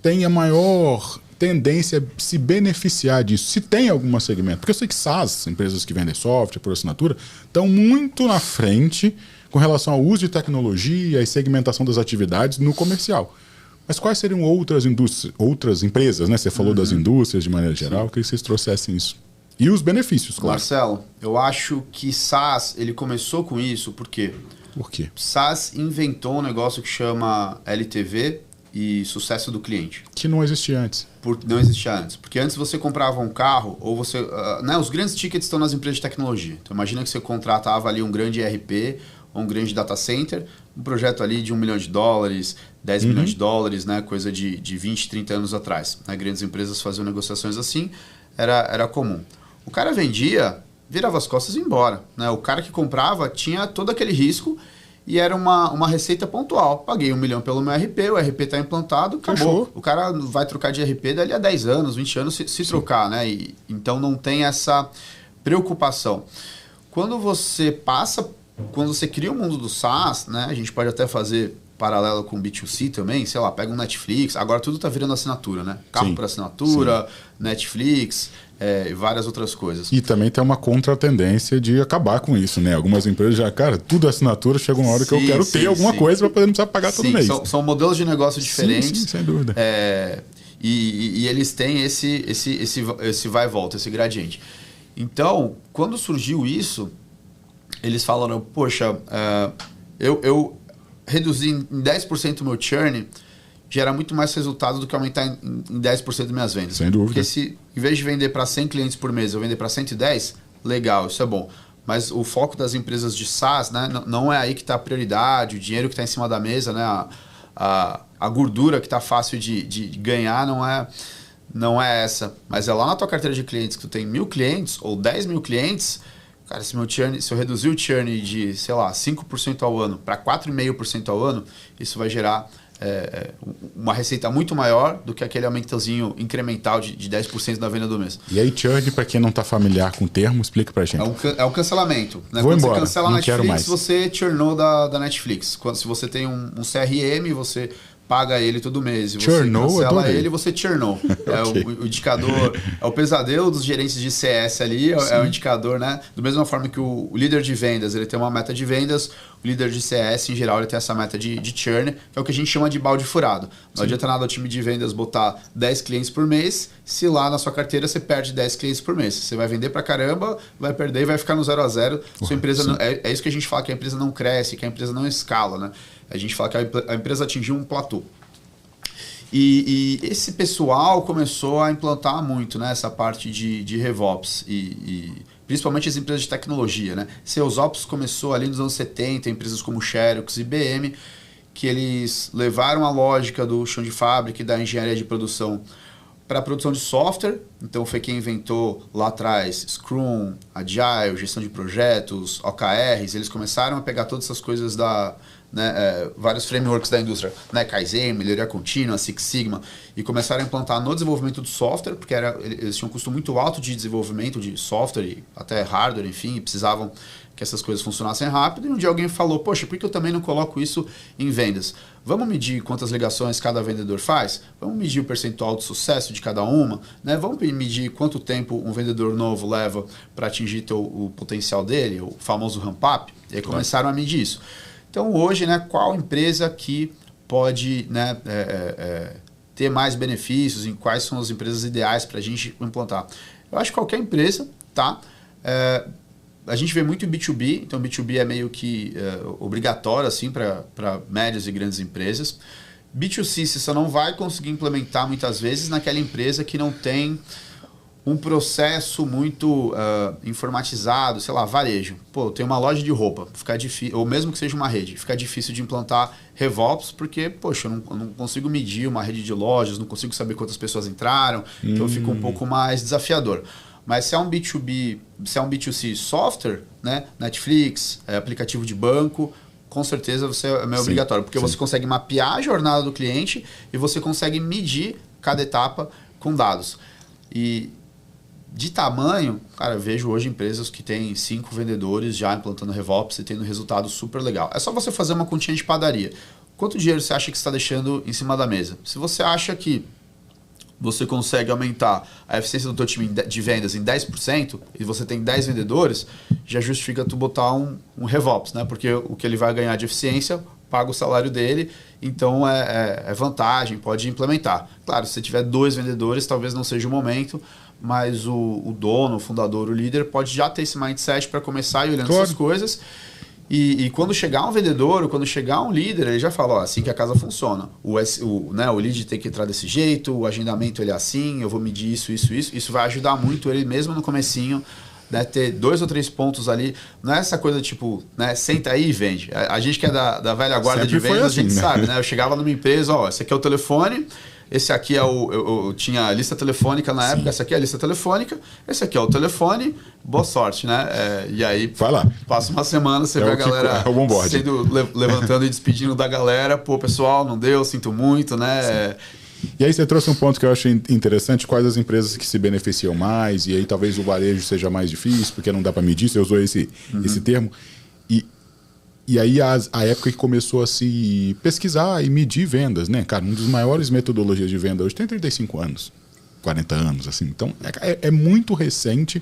têm a maior tendência a se beneficiar disso. Se tem algum segmento. Porque eu sei que SaaS, empresas que vendem software por assinatura, estão muito na frente com relação ao uso de tecnologia e segmentação das atividades no comercial. Mas quais seriam outras empresas, né? Você falou das indústrias de maneira geral. Eu queria que vocês trouxessem isso. E os benefícios, claro. Marcelo, eu acho que SaaS, ele começou com isso, por quê? Por quê? SaaS inventou um negócio que chama LTV e sucesso do cliente. Que não existia antes. Não existia antes. Porque antes você comprava um carro, ou você... os grandes tickets estão nas empresas de tecnologia. Então imagina que você contratava ali um grande ERP, ou um grande data center, um projeto ali de $1 milhão, 10 milhões de dólares, né? Coisa de 20, 30 anos atrás. Né? Grandes empresas faziam negociações assim, era comum. O cara vendia, virava as costas e ia embora. Né? O cara que comprava tinha todo aquele risco e era uma receita pontual. Paguei $1 milhão pelo meu RP, o RP está implantado, acabou. Fechou. O cara vai trocar de RP dali a 10 anos, 20 anos se trocar. Né? Então não tem essa preocupação. Quando você cria o mundo do SaaS, né? A gente pode até fazer paralelo com o B2C também, sei lá, pega um Netflix, agora tudo está virando assinatura, né? Carro por assinatura, Netflix, e várias outras coisas. E também tem uma contratendência de acabar com isso, né? Algumas empresas já, tudo é assinatura, chega uma hora que eu quero ter alguma coisa para poder não precisar pagar todo mês. São modelos de negócio diferentes. Sim, sem dúvida. E eles têm esse vai e volta, esse gradiente. Então, quando surgiu isso, eles falaram, poxa, eu reduzir em 10% o meu churn gera muito mais resultado do que aumentar em 10% das minhas vendas. Sem dúvida. Porque se, em vez de vender para 100 clientes por mês, eu vender para 110, legal, isso é bom. Mas o foco das empresas de SaaS, né, não é aí que está a prioridade, o dinheiro que está em cima da mesa, né, a gordura que está fácil de ganhar não é essa. Mas é lá na tua carteira de clientes que tu tem 1.000 clientes ou 10 mil clientes. Cara, se eu reduzir o churn de, sei lá, 5% ao ano para 4,5% ao ano, isso vai gerar uma receita muito maior do que aquele aumentozinho incremental de 10% da venda do mês. E aí, churn, para quem não está familiar com o termo, explica para a gente. É um cancelamento. Né? Vou Quando embora, você cancela a não quero Netflix, mais. você churnou da Netflix. Se você tem um CRM, você paga ele todo mês. E você cancela ele, você churnou. Okay. O indicador, é o pesadelo dos gerentes de CS ali, é o indicador, né? Da mesma forma que o líder de vendas, ele tem uma meta de vendas, o líder de CS, em geral, ele tem essa meta de churn, que é o que a gente chama de balde furado. Não adianta nada o time de vendas botar 10 clientes por mês, se lá na sua carteira você perde 10 clientes por mês. Você vai vender pra caramba, vai perder e vai ficar no 0 a 0. Sua empresa não, é isso que a gente fala, que a empresa não cresce, que a empresa não escala, né? A gente fala que a empresa atingiu um platô. E esse pessoal começou a implantar muito, né, essa parte de RevOps, e principalmente as empresas de tecnologia. Né? SalesOps começou ali nos anos 70, empresas como Xerox e IBM, que eles levaram a lógica do chão de fábrica e da engenharia de produção para a produção de software. Então foi quem inventou lá atrás Scrum, Agile, gestão de projetos, OKRs. Eles começaram a pegar todas essas coisas vários frameworks da indústria, Kaizen, melhoria contínua, Six Sigma, e começaram a implantar no desenvolvimento do software, porque eles tinham um custo muito alto de desenvolvimento de software e até hardware, enfim, e precisavam que essas coisas funcionassem rápido. E um dia alguém falou, poxa, por que eu também não coloco isso em vendas? Vamos medir quantas ligações cada vendedor faz? Vamos medir o percentual de sucesso de cada uma? Vamos medir quanto tempo um vendedor novo leva para atingir o potencial dele, o famoso ramp-up? E aí começaram a medir isso. Então, hoje, qual empresa que pode ter mais benefícios, em quais são as empresas ideais para a gente implantar? Eu acho que qualquer empresa, tá? A gente vê muito em B2B, então B2B é meio que obrigatório assim, para médias e grandes empresas. B2C você não vai conseguir implementar muitas vezes naquela empresa que não tem um processo muito informatizado, sei lá, varejo. Pô, tem uma loja de roupa, fica difícil, ou mesmo que seja uma rede, fica difícil de implantar RevOps, porque, poxa, eu não consigo medir uma rede de lojas, não consigo saber quantas pessoas entraram, então fica um pouco mais desafiador. Mas se é um B2B, se é um B2C software, Netflix, aplicativo de banco, com certeza você é meio obrigatório, porque você consegue mapear a jornada do cliente e você consegue medir cada etapa com dados. E de tamanho, cara, eu vejo hoje empresas que têm 5 vendedores já implantando RevOps e tendo resultado super legal. É só você fazer uma continha de padaria. Quanto dinheiro você acha que você está deixando em cima da mesa? Se você acha que você consegue aumentar a eficiência do teu time de vendas em 10% e você tem 10 vendedores, já justifica tu botar um RevOps, porque o que ele vai ganhar de eficiência paga o salário dele, então é vantagem, pode implementar. Claro, se você tiver 2 vendedores, talvez não seja o momento, mas o dono, o fundador, o líder pode já ter esse mindset para começar a ir olhando essas coisas. E quando chegar um vendedor, ou quando chegar um líder, ele já fala, assim que a casa funciona. O lead tem que entrar desse jeito, o agendamento ele é assim, eu vou medir isso. Isso vai ajudar muito ele mesmo no comecinho, ter 2 ou 3 pontos ali. Não é essa coisa tipo, senta aí e vende. A gente que é da velha guarda sempre de vendas, assim, a gente sabe, Eu chegava numa empresa, esse aqui é o telefone, esse aqui é eu tinha a lista telefônica na época, essa aqui é a lista telefônica, esse aqui é o telefone, boa sorte, E aí, vai lá. Passa uma semana, você vê a galera levantando e despedindo da galera, pô, pessoal, não deu, sinto muito, E aí você trouxe um ponto que eu acho interessante, quais as empresas que se beneficiam mais, e aí talvez o varejo seja mais difícil, porque não dá para medir, você usou esse termo. E aí a época que começou a se pesquisar e medir vendas, Cara, um dos maiores metodologias de venda hoje tem 35 anos, 40 anos, assim. Então é muito recente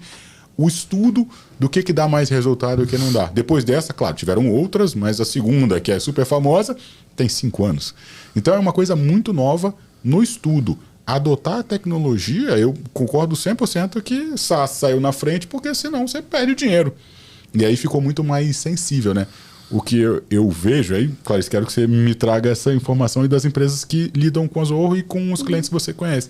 o estudo do que dá mais resultado e o que não dá. Depois dessa, claro, tiveram outras, mas a segunda, que é super famosa, tem 5 anos. Então é uma coisa muito nova no estudo. Adotar a tecnologia, eu concordo 100% que SaaS saiu na frente, porque senão você perde o dinheiro. E aí ficou muito mais sensível, O que eu vejo aí, claro, quero que você me traga essa informação aí das empresas que lidam com a Zoho e com os clientes que você conhece.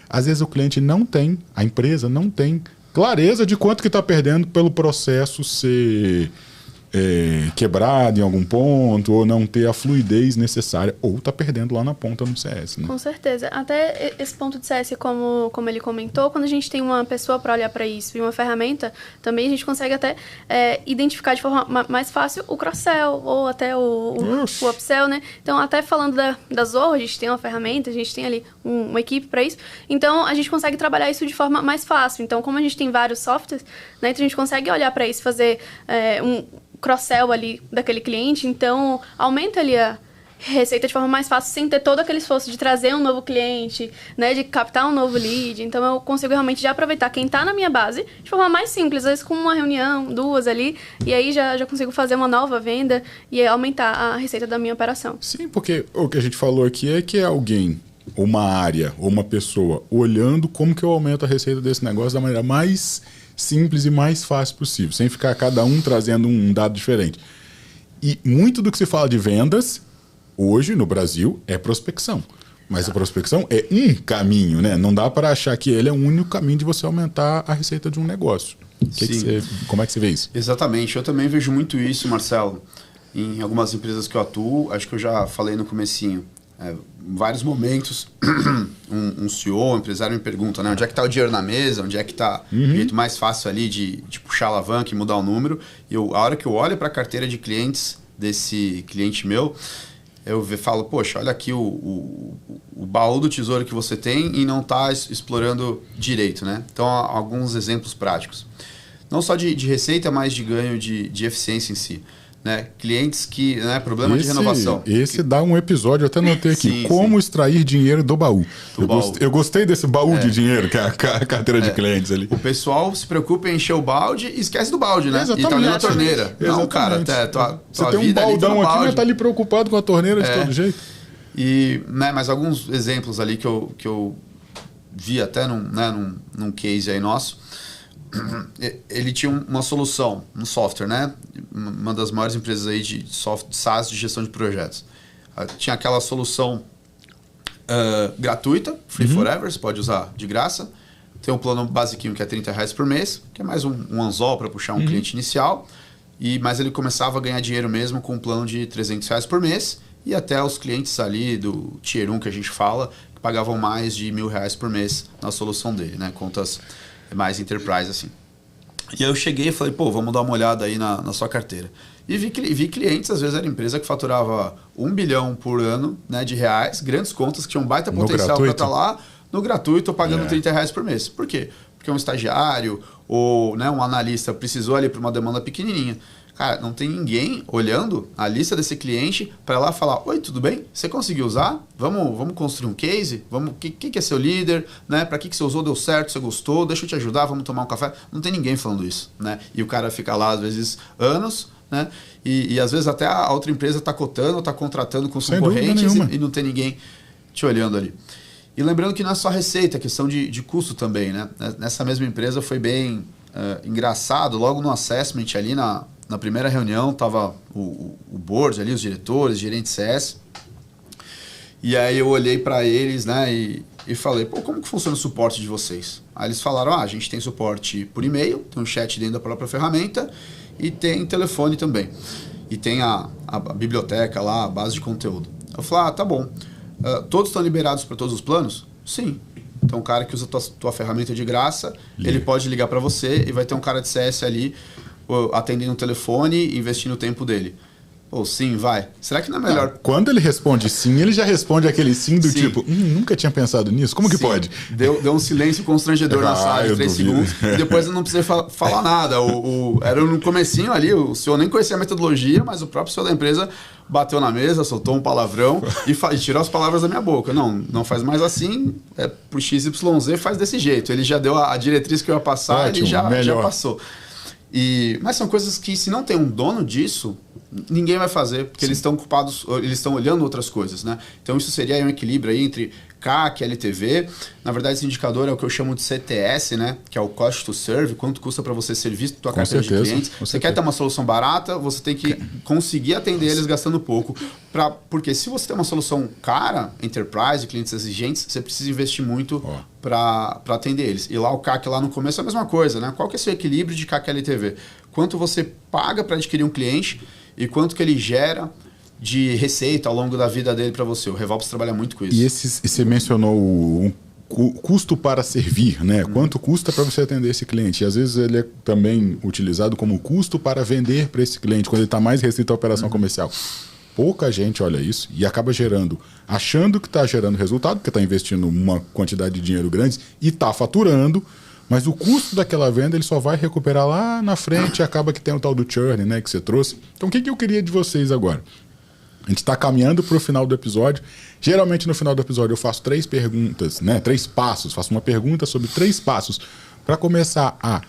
Às vezes o cliente não tem, a empresa não tem clareza de quanto que está perdendo pelo processo ser quebrado em algum ponto, ou não ter a fluidez necessária, ou está perdendo lá na ponta no CS. Com certeza. Até esse ponto de CS, como ele comentou, quando a gente tem uma pessoa para olhar para isso e uma ferramenta, também a gente consegue até identificar de forma mais fácil o cross-sell ou até o upsell, Então, até falando da Zoho, a gente tem uma ferramenta, a gente tem ali uma equipe para isso, então a gente consegue trabalhar isso de forma mais fácil. Então, como a gente tem vários softwares, então a gente consegue olhar para isso, fazer um cross-sell ali daquele cliente, então aumenta ali a receita de forma mais fácil, sem ter todo aquele esforço de trazer um novo cliente, de captar um novo lead. Então eu consigo realmente já aproveitar quem está na minha base de forma mais simples, às vezes com uma reunião, 2 ali, e aí já consigo fazer uma nova venda e aumentar a receita da minha operação. Sim, porque o que a gente falou aqui é que é alguém, uma área ou uma pessoa olhando como que eu aumento a receita desse negócio da maneira mais simples e mais fácil possível, sem ficar cada um trazendo um dado diferente. E muito do que se fala de vendas hoje no Brasil é prospecção. Mas a prospecção é um caminho, Não dá para achar que ele é o único caminho de você aumentar a receita de um negócio. Como é que você vê isso? Exatamente. Eu também vejo muito isso, Marcelo, em algumas empresas que eu atuo. Acho que eu já falei no comecinho. Em vários momentos, um CEO, um empresário me pergunta, né, onde é que está o dinheiro na mesa, onde é que está o jeito mais fácil ali de puxar a alavanca e mudar o número. E a hora que eu olho para a carteira de clientes desse cliente meu, eu falo, poxa, olha aqui o baú do tesouro que você tem e não está explorando direito, né? Então, alguns exemplos práticos. Não só de receita, mas de ganho de eficiência em si. Né? Clientes que... Né? Problema de renovação. Esse dá um episódio, eu até notei aqui. Sim, como extrair dinheiro do baú. Baú. Eu gostei desse baú de dinheiro, que é a carteira de clientes ali. O pessoal se preocupa em encher o balde e esquece do balde, né? Exatamente. E tá ali na torneira. Não, cara, você tem um baldão aqui, mas tá ali preocupado com a torneira de todo jeito. Né, mas alguns exemplos ali que eu vi até num case aí nosso. Ele tinha uma solução, um software, né? Uma das maiores empresas aí de software SaaS de gestão de projetos. Tinha aquela solução gratuita, free forever, você pode usar de graça. Tem um plano basiquinho que é R$30 por mês, que é mais um anzol para puxar um cliente inicial. Mas ele começava a ganhar dinheiro mesmo com um plano de R$300 por mês. E até os clientes ali do Tier 1 que a gente fala, que pagavam mais de R$1.000 por mês na solução dele, né? Contas mais enterprise, assim. E aí eu cheguei e falei, pô, vamos dar uma olhada aí na sua carteira. E vi clientes, às vezes era empresa que faturava 1 bilhão por ano, né, de reais, grandes contas que tinham baita potencial para estar lá, no gratuito, pagando R$30 por mês. Por quê? Porque um estagiário ou, né, um analista precisou ali para uma demanda pequenininha. Cara, não tem ninguém olhando a lista desse cliente para lá falar, oi, tudo bem? Você conseguiu usar? Vamos construir um case? O que é seu líder? Né? Para que você usou? Deu certo? Você gostou? Deixa eu te ajudar? Vamos tomar um café? Não tem ninguém falando isso. Né? E o cara fica lá, às vezes, anos, né? E às vezes até a outra empresa está cotando, está contratando com os concorrentes e não tem ninguém te olhando ali. E lembrando que não é só receita, é questão de custo também. Né? Nessa mesma empresa foi bem engraçado, logo no assessment ali na primeira reunião, estava o board ali, os diretores, gerentes CS. E aí eu olhei para eles, né, e falei, pô, como que funciona o suporte de vocês? Aí eles falaram, a gente tem suporte por e-mail, tem um chat dentro da própria ferramenta e tem telefone também. E tem a biblioteca lá, a base de conteúdo. Eu falei, tá bom. Todos estão liberados para todos os planos? Sim. Então, o cara que usa a tua ferramenta de graça, ele pode ligar para você e vai ter um cara de CS ali atendendo o telefone, investindo o tempo dele. Ou sim, vai. Será que não é melhor... Quando ele responde sim, ele já responde aquele sim do tipo, nunca tinha pensado nisso, como que pode? Deu um silêncio constrangedor na sala de 3 segundos, e depois eu não precisei falar nada. Era no comecinho ali, o senhor nem conhecia a metodologia, mas o próprio senhor da empresa bateu na mesa, soltou um palavrão e tirou as palavras da minha boca. Não faz mais assim, pro XYZ faz desse jeito. Ele já deu a diretriz que eu ia passar, ele já passou. Mas são coisas que, se não tem um dono disso, ninguém vai fazer, porque eles estão ocupados, eles estão olhando outras coisas, né? Então isso seria um equilíbrio aí entre CAC e LTV. Na verdade, esse indicador é o que eu chamo de CTS, né? Que é o Cost to Serve, quanto custa para você servir a tua carteira de clientes. Você quer ter uma solução barata, você tem que conseguir atender eles gastando pouco. Porque se você tem uma solução cara, enterprise, clientes exigentes, você precisa investir muito para atender eles. E lá o CAC lá no começo é a mesma coisa, né? Qual que é o seu equilíbrio de CAC e LTV? Quanto você paga para adquirir um cliente e quanto que ele gera de receita ao longo da vida dele para você. O Revolves trabalha muito com isso. E você mencionou o custo para servir, né? Quanto custa para você atender esse cliente? E às vezes ele é também utilizado como custo para vender para esse cliente, quando ele está mais restrito à operação comercial. Pouca gente olha isso e acaba achando que está gerando resultado, porque está investindo uma quantidade de dinheiro grande e está faturando, mas o custo daquela venda ele só vai recuperar lá na frente e acaba que tem o tal do churn, né, que você trouxe. Então o que eu queria de vocês agora? A gente está caminhando para o final do episódio. Geralmente no final do episódio eu faço 3 perguntas, né? 3 passos. Faço uma pergunta sobre 3 passos para começar a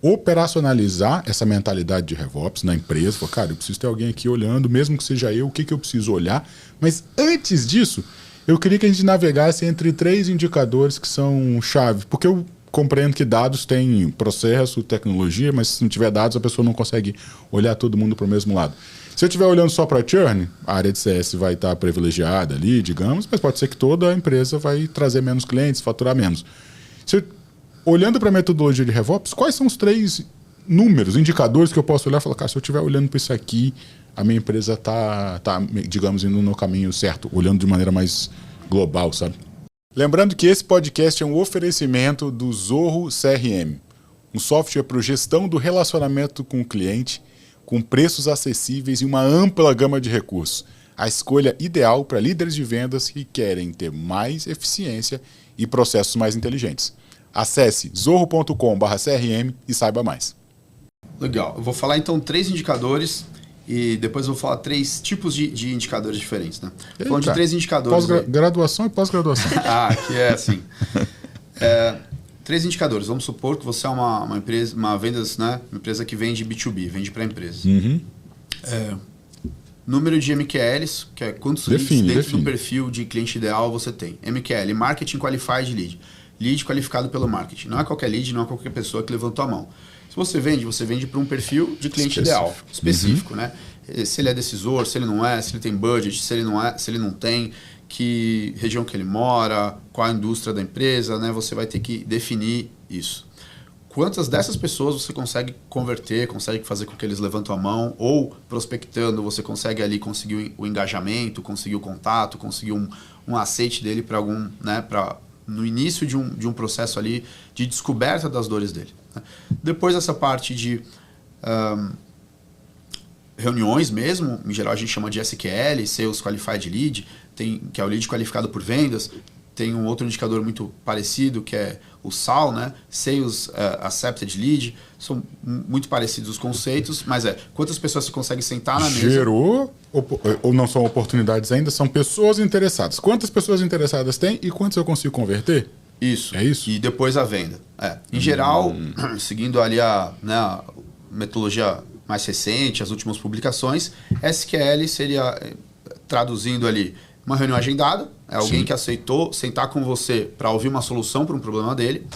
operacionalizar essa mentalidade de RevOps na empresa. Falar, cara, eu preciso ter alguém aqui olhando, mesmo que seja eu, o que eu preciso olhar. Mas antes disso, eu queria que a gente navegasse entre 3 indicadores que são chave. Porque eu compreendo que dados têm processo, tecnologia, mas se não tiver dados a pessoa não consegue olhar todo mundo para o mesmo lado. Se eu estiver olhando só para churn, a área de CS vai estar privilegiada ali, digamos, mas pode ser que toda a empresa vai trazer menos clientes, faturar menos. Olhando para a metodologia de RevOps, quais são os 3 números, indicadores que eu posso olhar e falar, cara, se eu estiver olhando para isso aqui, a minha empresa tá, digamos, indo no caminho certo, olhando de maneira mais global, sabe? Lembrando que esse podcast é um oferecimento do Zorro CRM, um software para gestão do relacionamento com o cliente, com preços acessíveis e uma ampla gama de recursos. A escolha ideal para líderes de vendas que querem ter mais eficiência e processos mais inteligentes. Acesse zorro.com/CRM e saiba mais. Legal. Eu vou falar então 3 indicadores e depois eu vou falar 3 tipos de indicadores diferentes, né? Falando de 3 indicadores. Graduação e pós-graduação. Que é assim. 3 indicadores. Vamos supor que você é uma empresa, uma vendas, né? Uma empresa que vende B2B, vende para empresas. Uhum. Número de MQLs, que é quantos leads dentro do perfil de cliente ideal você tem. MQL, Marketing Qualified Lead. Lead qualificado pelo marketing. Não é qualquer lead, não é qualquer pessoa que levantou a mão. Se você vende para um perfil de cliente ideal, específico, né? Se ele é decisor, se ele não é, se ele tem budget, se ele não é, se ele não tem, que região que ele mora, qual a indústria da empresa, né? Você vai ter que definir isso. Quantas dessas pessoas você consegue converter, consegue fazer com que eles levantem a mão, ou prospectando, você consegue ali conseguir o engajamento, conseguir o contato, conseguir um aceite dele para algum, né? No início de um processo ali de descoberta das dores dele. Né? Depois dessa parte de reuniões mesmo, em geral a gente chama de SQL, Sales Qualified Lead, que é o lead qualificado por vendas. Tem um outro indicador muito parecido, que é o SAL, né? Sales Accepted Lead. São muito parecidos os conceitos, mas quantas pessoas você consegue sentar na mesa... Gerou, ou não são oportunidades ainda, são pessoas interessadas. Quantas pessoas interessadas tem e quantas eu consigo converter? Isso. É isso? E depois a venda. Em geral, seguindo ali a metodologia mais recente, as últimas publicações, SQL seria, traduzindo ali, uma reunião agendada, é alguém que aceitou sentar com você para ouvir uma solução para um problema dele.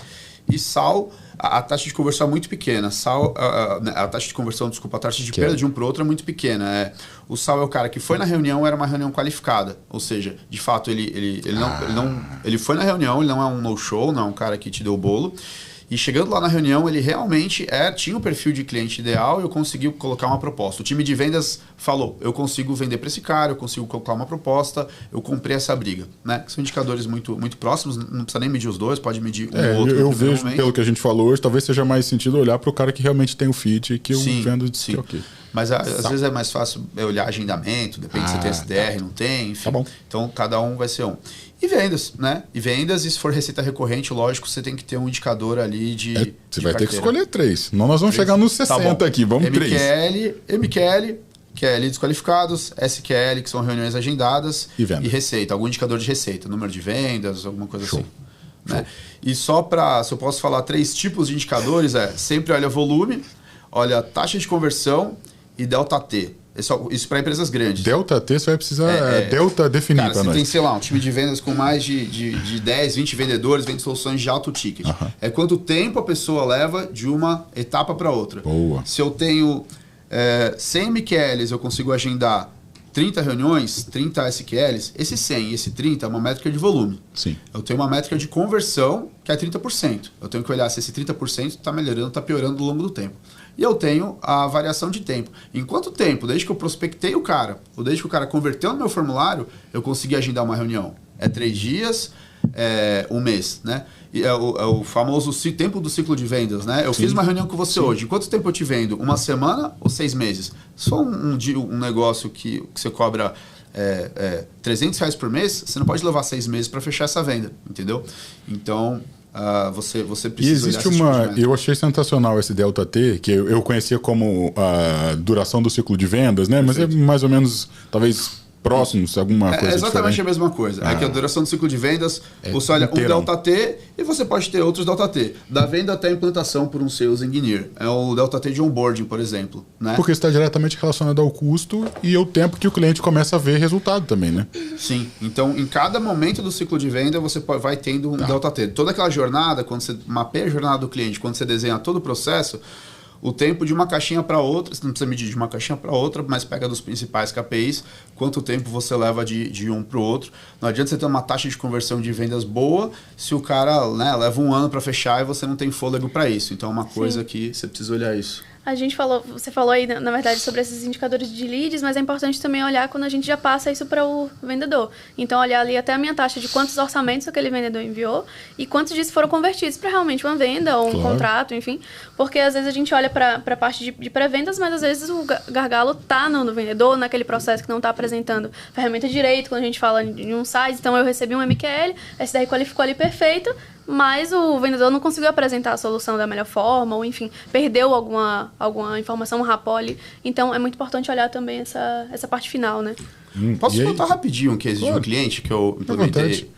E SAL, a taxa de conversão é muito pequena. A taxa de conversão, desculpa, a taxa de perda de um para o outro é muito pequena. O SAL é o cara que foi na reunião, era uma reunião qualificada. Ou seja, de fato, ele foi na reunião, ele não é um no-show, não é um cara que te deu o bolo. E chegando lá na reunião, ele realmente tinha um perfil de cliente ideal e eu consegui colocar uma proposta. O time de vendas falou, eu consigo vender para esse cara, eu consigo colocar uma proposta, eu comprei essa briga. Né? São indicadores muito, muito próximos, não precisa nem medir os dois, pode medir um ou outro. Eu vejo, pelo que a gente falou hoje, talvez seja mais sentido olhar para o cara que realmente tem o fit que eu vendo de si. Okay. Mas às vezes é mais fácil olhar agendamento, depende se tem SDR, não tem, enfim. Tá bom. Então cada um vai ser um. E vendas, né? E vendas, e se for receita recorrente, lógico, você tem que ter um indicador ali de Você vai ter que escolher 3. Senão nós vamos chegar nos 60 aqui. Vamos MQL, que é leads qualificados, SQL, que são reuniões agendadas, e receita, algum indicador de receita, número de vendas, alguma coisa assim. Né? E só para, se eu posso falar 3 tipos de indicadores, sempre olha volume, olha taxa de conversão e delta T. Isso para empresas grandes. Delta T, você vai precisar delta definir para nós. Você tem, sei lá, um time de vendas com mais de 10, 20 vendedores, vende soluções de alto ticket. É quanto tempo a pessoa leva de uma etapa para outra. Boa. Se eu tenho 100 MQLs, eu consigo agendar 30 reuniões, 30 SQLs, esse 100 e esse 30 é uma métrica de volume. Sim. Eu tenho uma métrica de conversão, que é 30%. Eu tenho que olhar se esse 30% está melhorando, está piorando ao longo do tempo. E eu tenho a variação de tempo. Em quanto tempo, desde que eu prospectei o cara, ou desde que o cara converteu no meu formulário, eu consegui agendar uma reunião? 3 dias, 1 mês, né? E é o famoso tempo do ciclo de vendas, né? Eu fiz uma reunião com você hoje. Em quanto tempo eu te vendo? 1 semana ou 6 meses? Se for um negócio que você cobra R$300 por mês, você não pode levar 6 meses para fechar essa venda, entendeu? Então... você precisa. E existe eu achei sensacional esse delta T, que eu conhecia como a duração do ciclo de vendas, né? Mas é mais ou menos, talvez próximos, alguma coisa diferente. É exatamente a mesma coisa. É que a duração do ciclo de vendas, você olha um delta T e você pode ter outros delta T. Da venda até a implantação por um sales engineer. É o delta T de onboarding, por exemplo. Né? Porque está diretamente relacionado ao custo e ao tempo que o cliente começa a ver resultado também, né? Sim. Então, em cada momento do ciclo de venda, você vai tendo um delta T. Toda aquela jornada, quando você mapeia a jornada do cliente, quando você desenha todo o processo, o tempo de uma caixinha para outra, você não precisa medir de uma caixinha para outra, mas pega dos principais KPIs, quanto tempo você leva de um para o outro. Não adianta você ter uma taxa de conversão de vendas boa se o cara, né, leva um ano para fechar e você não tem fôlego para isso. Então é uma coisa que você precisa olhar isso. Você falou aí, na verdade, sobre esses indicadores de leads, mas é importante também olhar quando a gente já passa isso para o vendedor. Então, olhar ali até a minha taxa de quantos orçamentos aquele vendedor enviou e quantos disso foram convertidos para realmente uma venda ou um contrato, enfim. Porque, às vezes, a gente olha para a parte de pré-vendas, mas, às vezes, o gargalo está no vendedor, naquele processo que não está apresentando ferramenta direito, quando a gente fala em um site. Então, eu recebi um MQL, a SDR qualificou ali perfeito, mas o vendedor não conseguiu apresentar a solução da melhor forma, ou enfim, perdeu alguma informação, um rapó ali. Então, é muito importante olhar também essa parte final, né? Posso contar rapidinho um case de um cliente que eu implementei?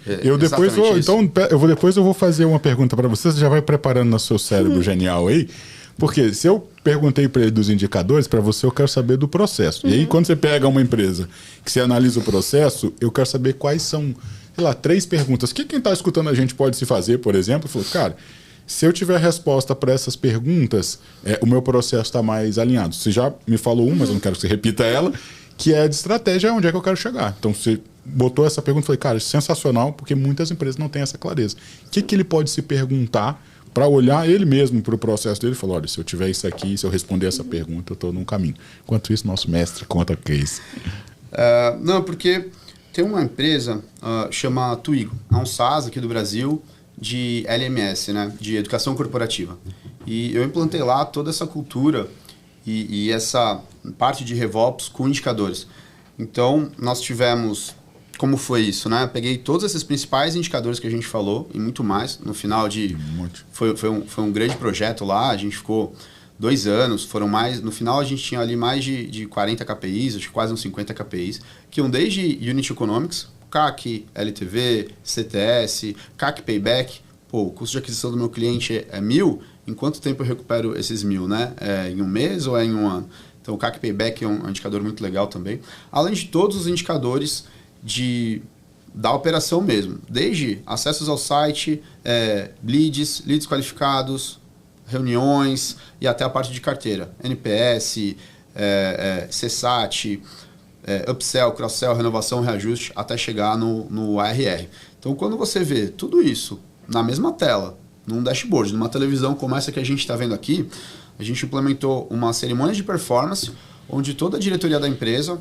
Depois eu vou fazer uma pergunta para você já vai preparando no seu cérebro genial aí, porque se eu perguntei para ele dos indicadores, para você eu quero saber do processo. E aí, quando você pega uma empresa que você analisa o processo, eu quero saber quais são, sei lá, 3 perguntas. O que quem está escutando a gente pode se fazer, por exemplo? Falou, cara, se eu tiver resposta para essas perguntas, o meu processo está mais alinhado. Você já me falou uma, mas eu não quero que você repita ela, que é de estratégia, onde é que eu quero chegar. Então, você botou essa pergunta e falei, cara, sensacional, porque muitas empresas não têm essa clareza. O que ele pode se perguntar para olhar ele mesmo para o processo dele e falar, olha, se eu tiver isso aqui, se eu responder essa pergunta, eu estou num caminho. Enquanto isso, nosso mestre conta o case. Não, porque tem uma empresa chama Twigo, é um SaaS aqui do Brasil de LMS, né, de educação corporativa. E eu implantei lá toda essa cultura e essa parte de RevOps com indicadores. Então, nós tivemos... Como foi isso, né? Peguei todos esses principais indicadores que a gente falou e muito mais. No final foi um grande projeto lá, a gente ficou 2 anos, foram mais... No final a gente tinha ali mais de 40 KPIs, acho que quase uns 50 KPIs, que iam desde Unit Economics, CAC, LTV, CTS, CAC Payback. Pô, o custo de aquisição do meu cliente é 1.000, em quanto tempo eu recupero esses 1.000, né? Em um mês ou em um ano? Então o CAC Payback é um indicador muito legal também. Além de todos os indicadores da operação mesmo, desde acessos ao site, leads qualificados, reuniões e até a parte de carteira, NPS, CSAT, upsell, cross-sell, renovação, reajuste, até chegar no ARR. Então, quando você vê tudo isso na mesma tela, num dashboard, numa televisão como essa que a gente está vendo aqui, a gente implementou uma cerimônia de performance, onde toda a diretoria da empresa,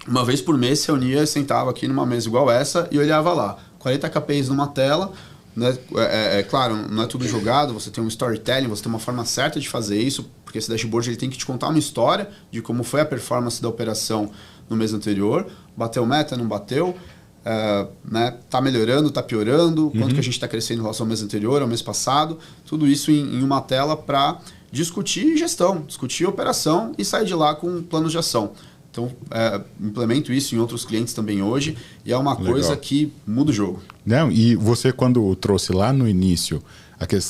uma vez por mês, se reunia e sentava aqui numa mesa igual essa e olhava lá. 40 KPIs numa tela, né? Claro, não é tudo jogado, você tem um storytelling, você tem uma forma certa de fazer isso, porque esse dashboard ele tem que te contar uma história de como foi a performance da operação no mês anterior, bateu meta, não bateu, né? Tá melhorando, tá piorando, quanto que a gente está crescendo em relação ao mês anterior, ao mês passado, tudo isso em uma tela para discutir gestão, discutir operação e sair de lá com planos de ação. Então, implemento isso em outros clientes também hoje e é uma coisa que muda o jogo. Não, e você, quando trouxe lá no início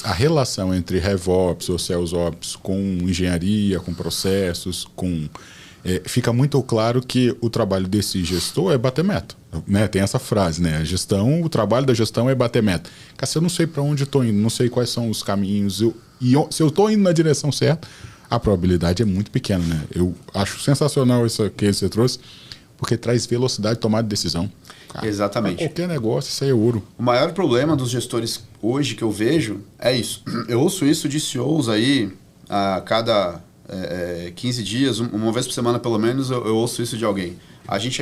a relação entre RevOps ou SalesOps com engenharia, com processos, fica muito claro que o trabalho desse gestor é bater meta. Né? Tem essa frase, né? O trabalho da gestão é bater meta. Cara, se eu não sei para onde estou indo, não sei quais são os caminhos, se eu estou indo na direção certa, a probabilidade é muito pequena, né? Eu acho sensacional isso que você trouxe, porque traz velocidade de tomada de decisão. Cara, exatamente. Qualquer negócio, isso aí é ouro. O maior problema dos gestores hoje que eu vejo é isso. Eu ouço isso de CEOs aí a cada 15 dias, uma vez por semana pelo menos, eu ouço isso de alguém.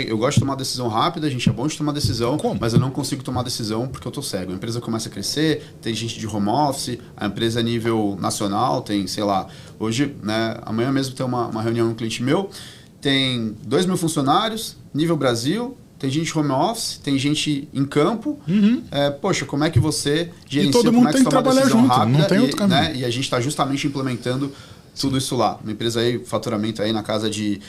Eu gosto de tomar decisão rápida, a gente é bom de tomar decisão, mas eu não consigo tomar decisão porque eu tô cego. A empresa começa a crescer, tem gente de home office, a empresa a nível nacional tem, sei lá, hoje, né, amanhã mesmo tem uma reunião com um cliente meu, tem 2.000 funcionários, nível Brasil, tem gente home office, tem gente em campo. Poxa, como é que você gerencia, todo mundo como é que tem você toma que trabalhar decisão junto, rápida? não tem outro caminho. Né, e a gente está justamente implementando tudo isso lá. Uma empresa aí, faturamento aí na casa de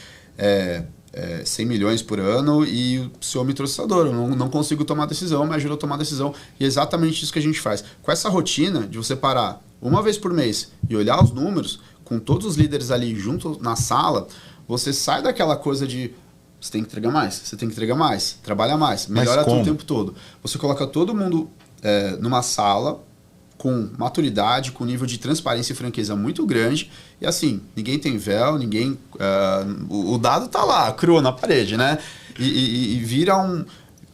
100 milhões por ano e o senhor me trouxe essa dor. Eu não consigo tomar decisão, me ajuda a tomar decisão. E é exatamente isso que a gente faz. Com essa rotina de você parar uma vez por mês e olhar os números, com todos os líderes ali junto na sala, você sai daquela coisa de você tem que entregar mais, você tem que entregar mais, trabalha mais, melhora tudo o tempo todo. Você coloca todo mundo numa sala com maturidade, com nível de transparência e franqueza muito grande. E assim, ninguém tem véu, ninguém... o dado tá lá, cru na parede, né? E vira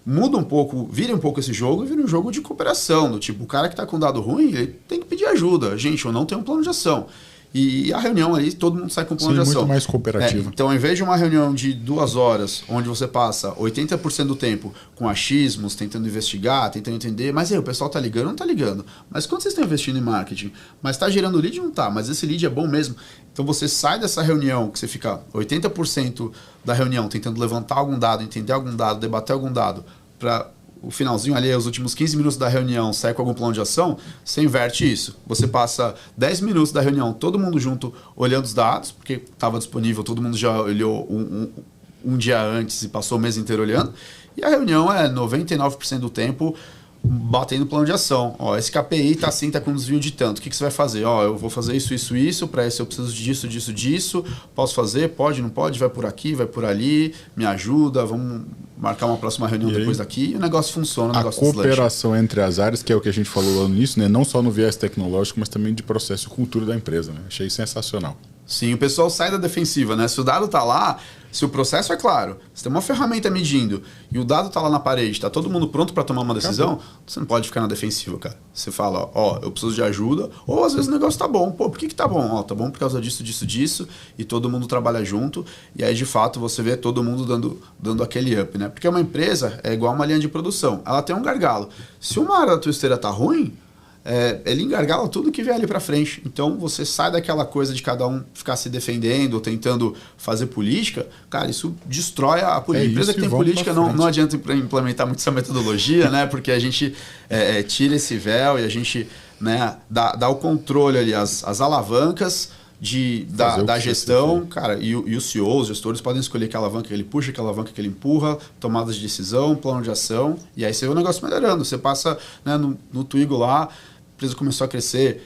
vira um pouco esse jogo e vira um jogo de cooperação. Do tipo, o cara que tá com dado ruim, ele tem que pedir ajuda. Gente, eu não tenho um plano de ação. E a reunião ali, todo mundo sai com um plano de ação. Muito mais cooperativa. Então, ao invés de uma reunião de 2 horas, onde você passa 80% do tempo com achismos, tentando investigar, tentando entender, mas aí, o pessoal tá ligando ou não tá ligando? Mas quanto vocês estão investindo em marketing? Mas tá gerando lead ou não tá? Mas esse lead é bom mesmo? Então, você sai dessa reunião, que você fica 80% da reunião tentando levantar algum dado, entender algum dado, debater algum dado, para o finalzinho ali, os últimos 15 minutos da reunião, sai com algum plano de ação, você inverte isso. Você passa 10 minutos da reunião, todo mundo junto, olhando os dados, porque estava disponível, todo mundo já olhou um dia antes e passou o mês inteiro olhando. E a reunião é 99% do tempo batendo plano de ação. Ó, esse KPI tá assim, tá com desvio de tanto. O que você vai fazer? Ó, eu vou fazer isso, para isso eu preciso disso. Posso fazer? Pode, não pode? Vai por aqui, vai por ali, me ajuda, vamos marcar uma próxima reunião depois daqui. E o negócio funciona, o negócio A cooperação entre as áreas, que é o que a gente falou lá no início, né? Não só no viés tecnológico, mas também de processo e cultura da empresa, né? Achei sensacional. Sim, o pessoal sai da defensiva, né? Se o dado tá lá, se o processo é claro, se tem uma ferramenta medindo e o dado tá lá na parede, tá todo mundo pronto para tomar uma decisão, você não pode ficar na defensiva, cara. Você fala, ó, eu preciso de ajuda, ou às vezes o negócio tá bom. Pô, por que tá bom? Ó, tá bom por causa disso, e todo mundo trabalha junto, e aí de fato você vê todo mundo dando aquele up, né? Porque uma empresa é igual uma linha de produção, ela tem um gargalo. Se uma área da tua esteira tá ruim, ele engargala tudo que vem ali para frente. Então você sai daquela coisa de cada um ficar se defendendo ou tentando fazer política. Cara, isso destrói a política. Empresa que tem política não adianta implementar muito essa metodologia, né? Porque a gente tira esse véu e a gente, né, dá o controle ali, as alavancas da gestão, cara, e o CEO, os gestores podem escolher que alavanca que ele puxa, que alavanca que ele empurra, tomadas de decisão, plano de ação, e aí você vê o negócio melhorando. Você passa, né, no Twigo lá, a empresa começou a crescer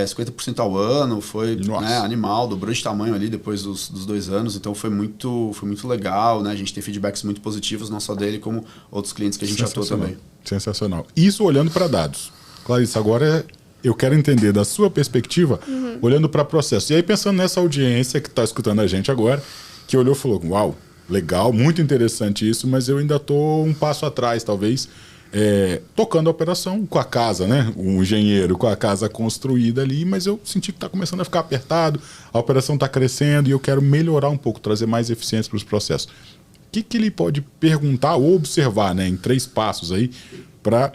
50% ao ano, foi, né, animal, dobrou de tamanho ali depois dos 2 anos, então foi muito legal, né? A gente tem feedbacks muito positivos, não só dele, como outros clientes que a gente atua também. Sensacional. Isso olhando para dados. Clarice, agora eu quero entender da sua perspectiva, olhando para processo. E aí pensando nessa audiência que está escutando a gente agora, que olhou e falou, uau, legal, muito interessante isso, mas eu ainda estou um passo atrás, talvez, tocando a operação com a casa, né? Um engenheiro com a casa construída ali, mas eu senti que está começando a ficar apertado, a operação está crescendo e eu quero melhorar um pouco, trazer mais eficiência para os processos. O que ele pode perguntar ou observar, né, em 3 passos aí para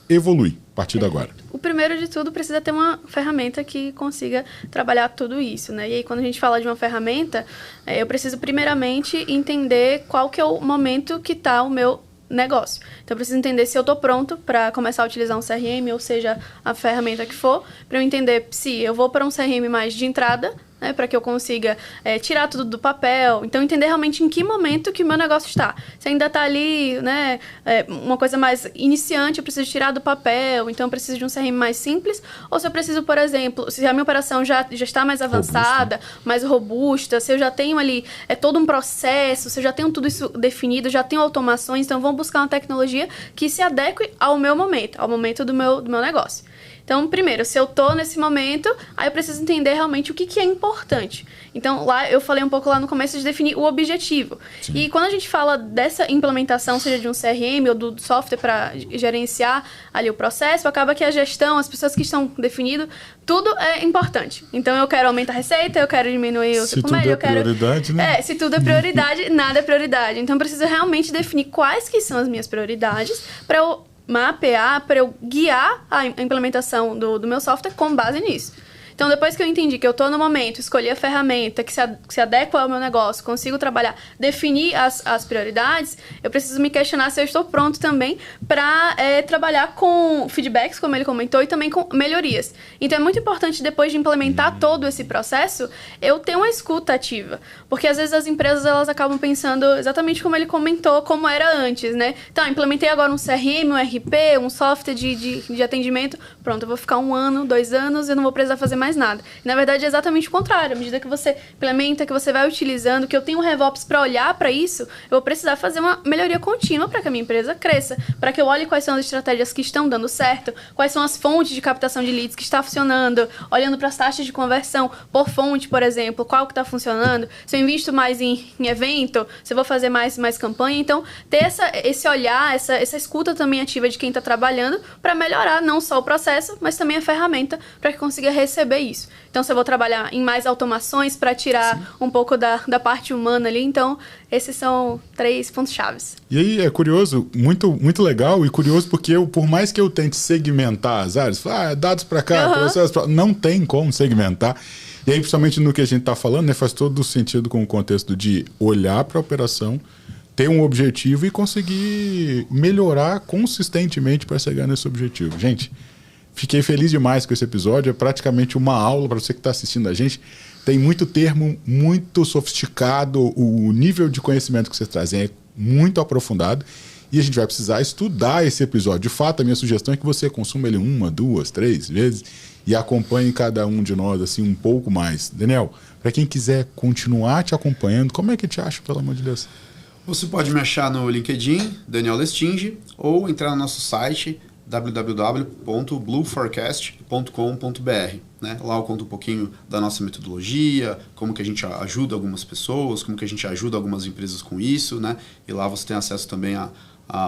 evoluir a partir de agora? O primeiro de tudo precisa ter uma ferramenta que consiga trabalhar tudo isso, né? E aí quando a gente fala de uma ferramenta, eu preciso primeiramente entender qual que é o momento que está o meu negócio. Então eu preciso entender se eu estou pronto para começar a utilizar um CRM, ou seja, a ferramenta que for, para eu entender se eu vou para um CRM mais de entrada, né, para que eu consiga tirar tudo do papel. Então, entender realmente em que momento que o meu negócio está. Se ainda está ali, né, uma coisa mais iniciante, eu preciso tirar do papel, então eu preciso de um CRM mais simples, ou se eu preciso, por exemplo, se a minha operação já está mais avançada, mais robusta, se eu já tenho ali todo um processo, se eu já tenho tudo isso definido, já tenho automações, então vamos buscar uma tecnologia que se adeque ao meu momento, ao momento do meu negócio. Então, primeiro, se eu estou nesse momento, aí eu preciso entender realmente o que é importante. Então, lá eu falei um pouco lá no começo de definir o objetivo. Sim. E quando a gente fala dessa implementação, seja de um CRM ou do software para gerenciar ali o processo, acaba que a gestão, as pessoas que estão definidas, tudo é importante. Então, eu quero aumentar a receita, eu quero diminuir o comédia, eu quero... prioridade, né? Se tudo é prioridade, nada é prioridade. Então, eu preciso realmente definir quais que são as minhas prioridades para eu mapear, para eu guiar a implementação do meu software com base nisso. Então, depois que eu entendi que eu estou no momento, escolhi a ferramenta que se adequa ao meu negócio, consigo trabalhar, definir as prioridades, eu preciso me questionar se eu estou pronto também para trabalhar com feedbacks, como ele comentou, e também com melhorias. Então, é muito importante, depois de implementar todo esse processo, eu ter uma escuta ativa. Porque, às vezes, as empresas elas acabam pensando exatamente como ele comentou, como era antes, né? Então, implementei agora um CRM, um RP, um software de atendimento. Pronto, eu vou ficar 1 ano, 2 anos, eu não vou precisar fazer mais mais nada. E, na verdade, é exatamente o contrário. À medida que você implementa, que você vai utilizando, que eu tenho um RevOps para olhar para isso, eu vou precisar fazer uma melhoria contínua para que a minha empresa cresça, para que eu olhe quais são as estratégias que estão dando certo, quais são as fontes de captação de leads que está funcionando, olhando para as taxas de conversão por fonte, por exemplo, qual que está funcionando, se eu invisto mais em evento, se eu vou fazer mais campanha. Então, ter esse olhar, essa escuta também ativa de quem está trabalhando para melhorar não só o processo, mas também a ferramenta para que consiga receber isso. Então, se eu vou trabalhar em mais automações para tirar um pouco da parte humana ali, então, esses são 3 pontos chaves. E aí é curioso, muito, muito legal e curioso porque por mais que eu tente segmentar as áreas, dados para cá, processos pra... não tem como segmentar. E aí, principalmente no que a gente está falando, né, faz todo sentido com o contexto de olhar para a operação, ter um objetivo e conseguir melhorar consistentemente para chegar nesse objetivo. Gente, fiquei feliz demais com esse episódio. É praticamente uma aula para você que está assistindo a gente. Tem muito termo, muito sofisticado. O nível de conhecimento que vocês trazem é muito aprofundado. E a gente vai precisar estudar esse episódio. De fato, a minha sugestão é que você consuma ele 1, 2, 3 vezes e acompanhe cada um de nós assim um pouco mais. Daniel, para quem quiser continuar te acompanhando, como é que te acha, pelo amor de Deus? Você pode me achar no LinkedIn, Daniel Lestinge, ou entrar no nosso site www.blueforecast.com.br. Né? Lá eu conto um pouquinho da nossa metodologia, como que a gente ajuda algumas pessoas, como que a gente ajuda algumas empresas com isso, né? E lá você tem acesso também a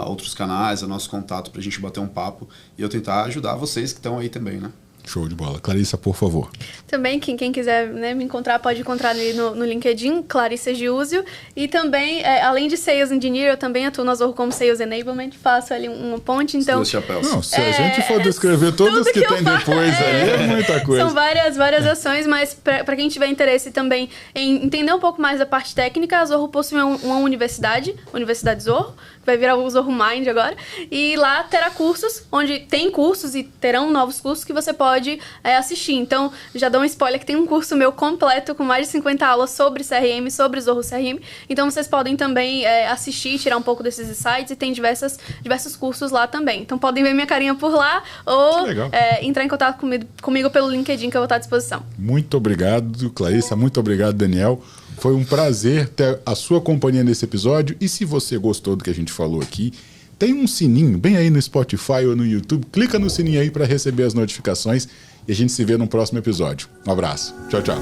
outros canais, a nosso contato para a gente bater um papo e eu tentar ajudar vocês que estão aí também, né? Show de bola. Clarissa, por favor. Também, quem quiser, né, me encontrar, pode encontrar ali no LinkedIn, Clarissa Giúzio. E também, além de Sales Engineer, eu também atuo na Zorro como Sales Enablement, faço ali uma ponte. Então, Os chapéus. Não, se a gente for descrever todas que tem depois ali, é muita coisa. São várias ações, mas para quem tiver interesse também em entender um pouco mais da parte técnica, a Zorro possui uma universidade, Universidade Zorro, que vai virar o Zorro Mind agora. E lá terá cursos, onde tem cursos e terão novos cursos que você pode assistir. Então, já dou um spoiler que tem um curso meu completo com mais de 50 aulas sobre CRM, sobre Zorro CRM. Então, vocês podem também assistir, tirar um pouco desses insights e tem diversos cursos lá também. Então, podem ver minha carinha por lá ou entrar em contato comigo pelo LinkedIn, que eu vou estar à disposição. Muito obrigado, Clarissa. Muito obrigado, Daniel. Foi um prazer ter a sua companhia nesse episódio. E se você gostou do que a gente falou aqui, tem um sininho bem aí no Spotify ou no YouTube. Clica no sininho aí para receber as notificações e a gente se vê no próximo episódio. Um abraço. Tchau, tchau.